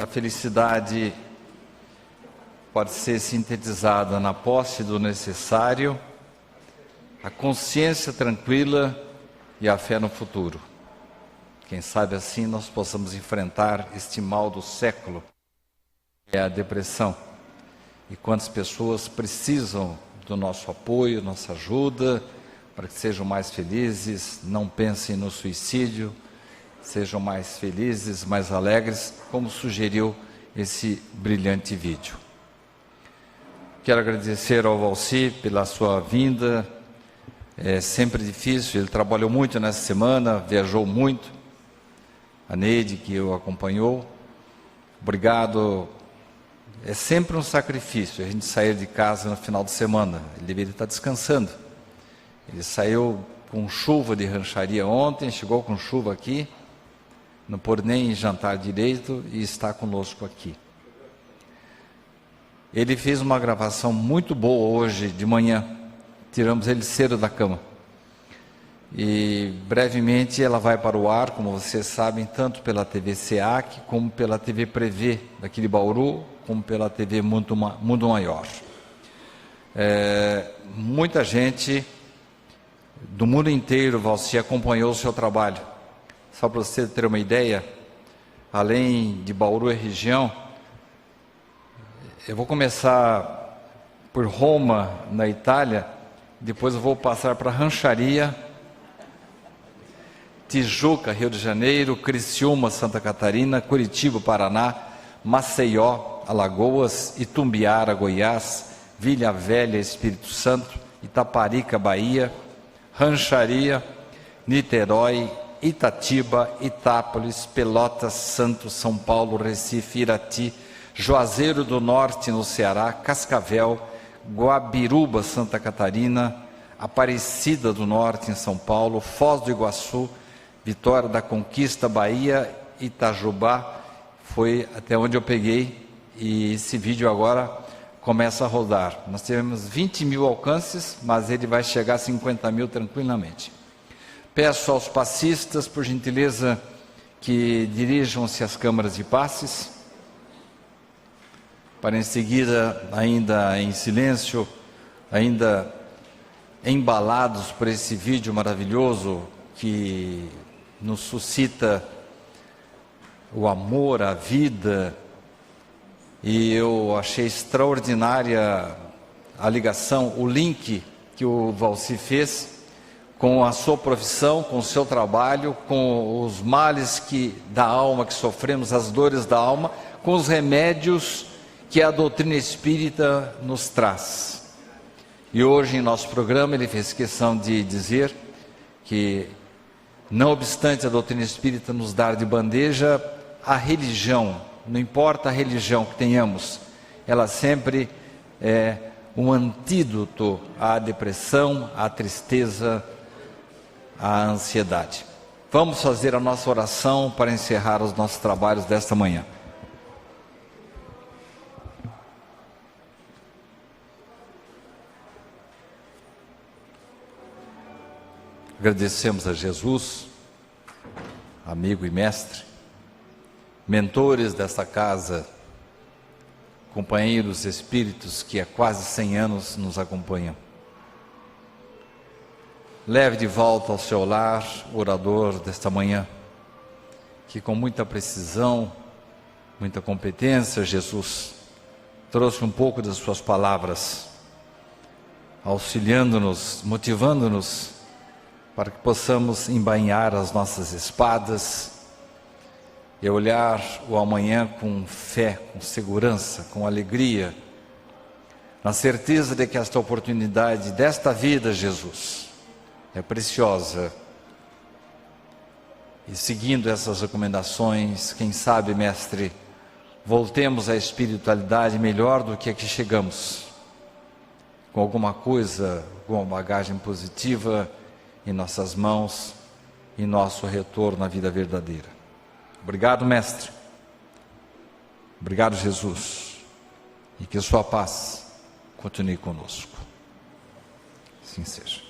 a felicidade pode ser sintetizada na posse do necessário, a consciência tranquila e a fé no futuro. Quem sabe assim nós possamos enfrentar este mal do século, que é a depressão. E quantas pessoas precisam do nosso apoio, nossa ajuda, para que sejam mais felizes, não pensem no suicídio, sejam mais felizes, mais alegres, como sugeriu esse brilhante vídeo. Quero agradecer ao Valci pela sua vinda. É sempre difícil, ele trabalhou muito nessa semana, viajou muito. A Neide, que o acompanhou. Obrigado. É sempre um sacrifício a gente sair de casa no final de semana. Ele deveria estar descansando. Ele saiu com chuva de rancharia ontem, chegou com chuva aqui, não pôde nem jantar direito e está conosco aqui. Ele fez uma gravação muito boa hoje de manhã, tiramos ele cedo da cama. E brevemente ela vai para o ar, como vocês sabem, tanto pela TV SEAC, como pela TV Prevê, daqui de Bauru, como pela TV Mundo Maior. Muita gente do mundo inteiro, Valci, acompanhou o seu trabalho. Só para você ter uma ideia, além de Bauru e região, eu vou começar por Roma, na Itália, depois eu vou passar para Rancharia, Tijuca, Rio de Janeiro, Criciúma, Santa Catarina, Curitiba, Paraná, Maceió, Alagoas, Itumbiara, Goiás, Vila Velha, Espírito Santo, Itaparica, Bahia, Rancharia, Niterói, Itatiba, Itápolis, Pelotas, Santos, São Paulo, Recife, Irati, Juazeiro do Norte, no Ceará, Cascavel, Guabiruba, Santa Catarina, Aparecida do Norte, em São Paulo, Foz do Iguaçu, Vitória da Conquista, Bahia, Itajubá, foi até onde eu peguei, e esse vídeo agora começa a rodar. Nós tivemos 20 mil alcances, mas ele vai chegar a 50 mil tranquilamente. Peço aos passistas, por gentileza, que dirijam-se às câmaras de passes, para em seguida, ainda em silêncio, ainda embalados por esse vídeo maravilhoso que nos suscita o amor à vida. E eu achei extraordinária a ligação, o link que o Valci fez com a sua profissão, com o seu trabalho, com os males da alma que sofremos, as dores da alma, com os remédios que a doutrina espírita nos traz. E hoje, em nosso programa, ele fez questão de dizer que, não obstante a doutrina espírita nos dar de bandeja a religião, não importa a religião que tenhamos, ela sempre é um antídoto à depressão, à tristeza, à ansiedade. Vamos fazer a nossa oração para encerrar os nossos trabalhos desta manhã. Agradecemos a Jesus, amigo e mestre, mentores desta casa, companheiros espíritos que há quase 100 anos nos acompanham. Leve de volta ao seu lar o orador desta manhã, que com muita precisão, muita competência, Jesus trouxe um pouco das suas palavras, auxiliando-nos, motivando-nos, para que possamos embainhar as nossas espadas e olhar o amanhã com fé, com segurança, com alegria, na certeza de que esta oportunidade desta vida, Jesus, é preciosa. E seguindo essas recomendações, quem sabe, mestre, voltemos à espiritualidade melhor do que aqui chegamos, com alguma coisa, com uma bagagem positiva em nossas mãos, em nosso retorno à vida verdadeira. Obrigado, mestre. Obrigado, Jesus. E que sua paz continue conosco. Assim seja.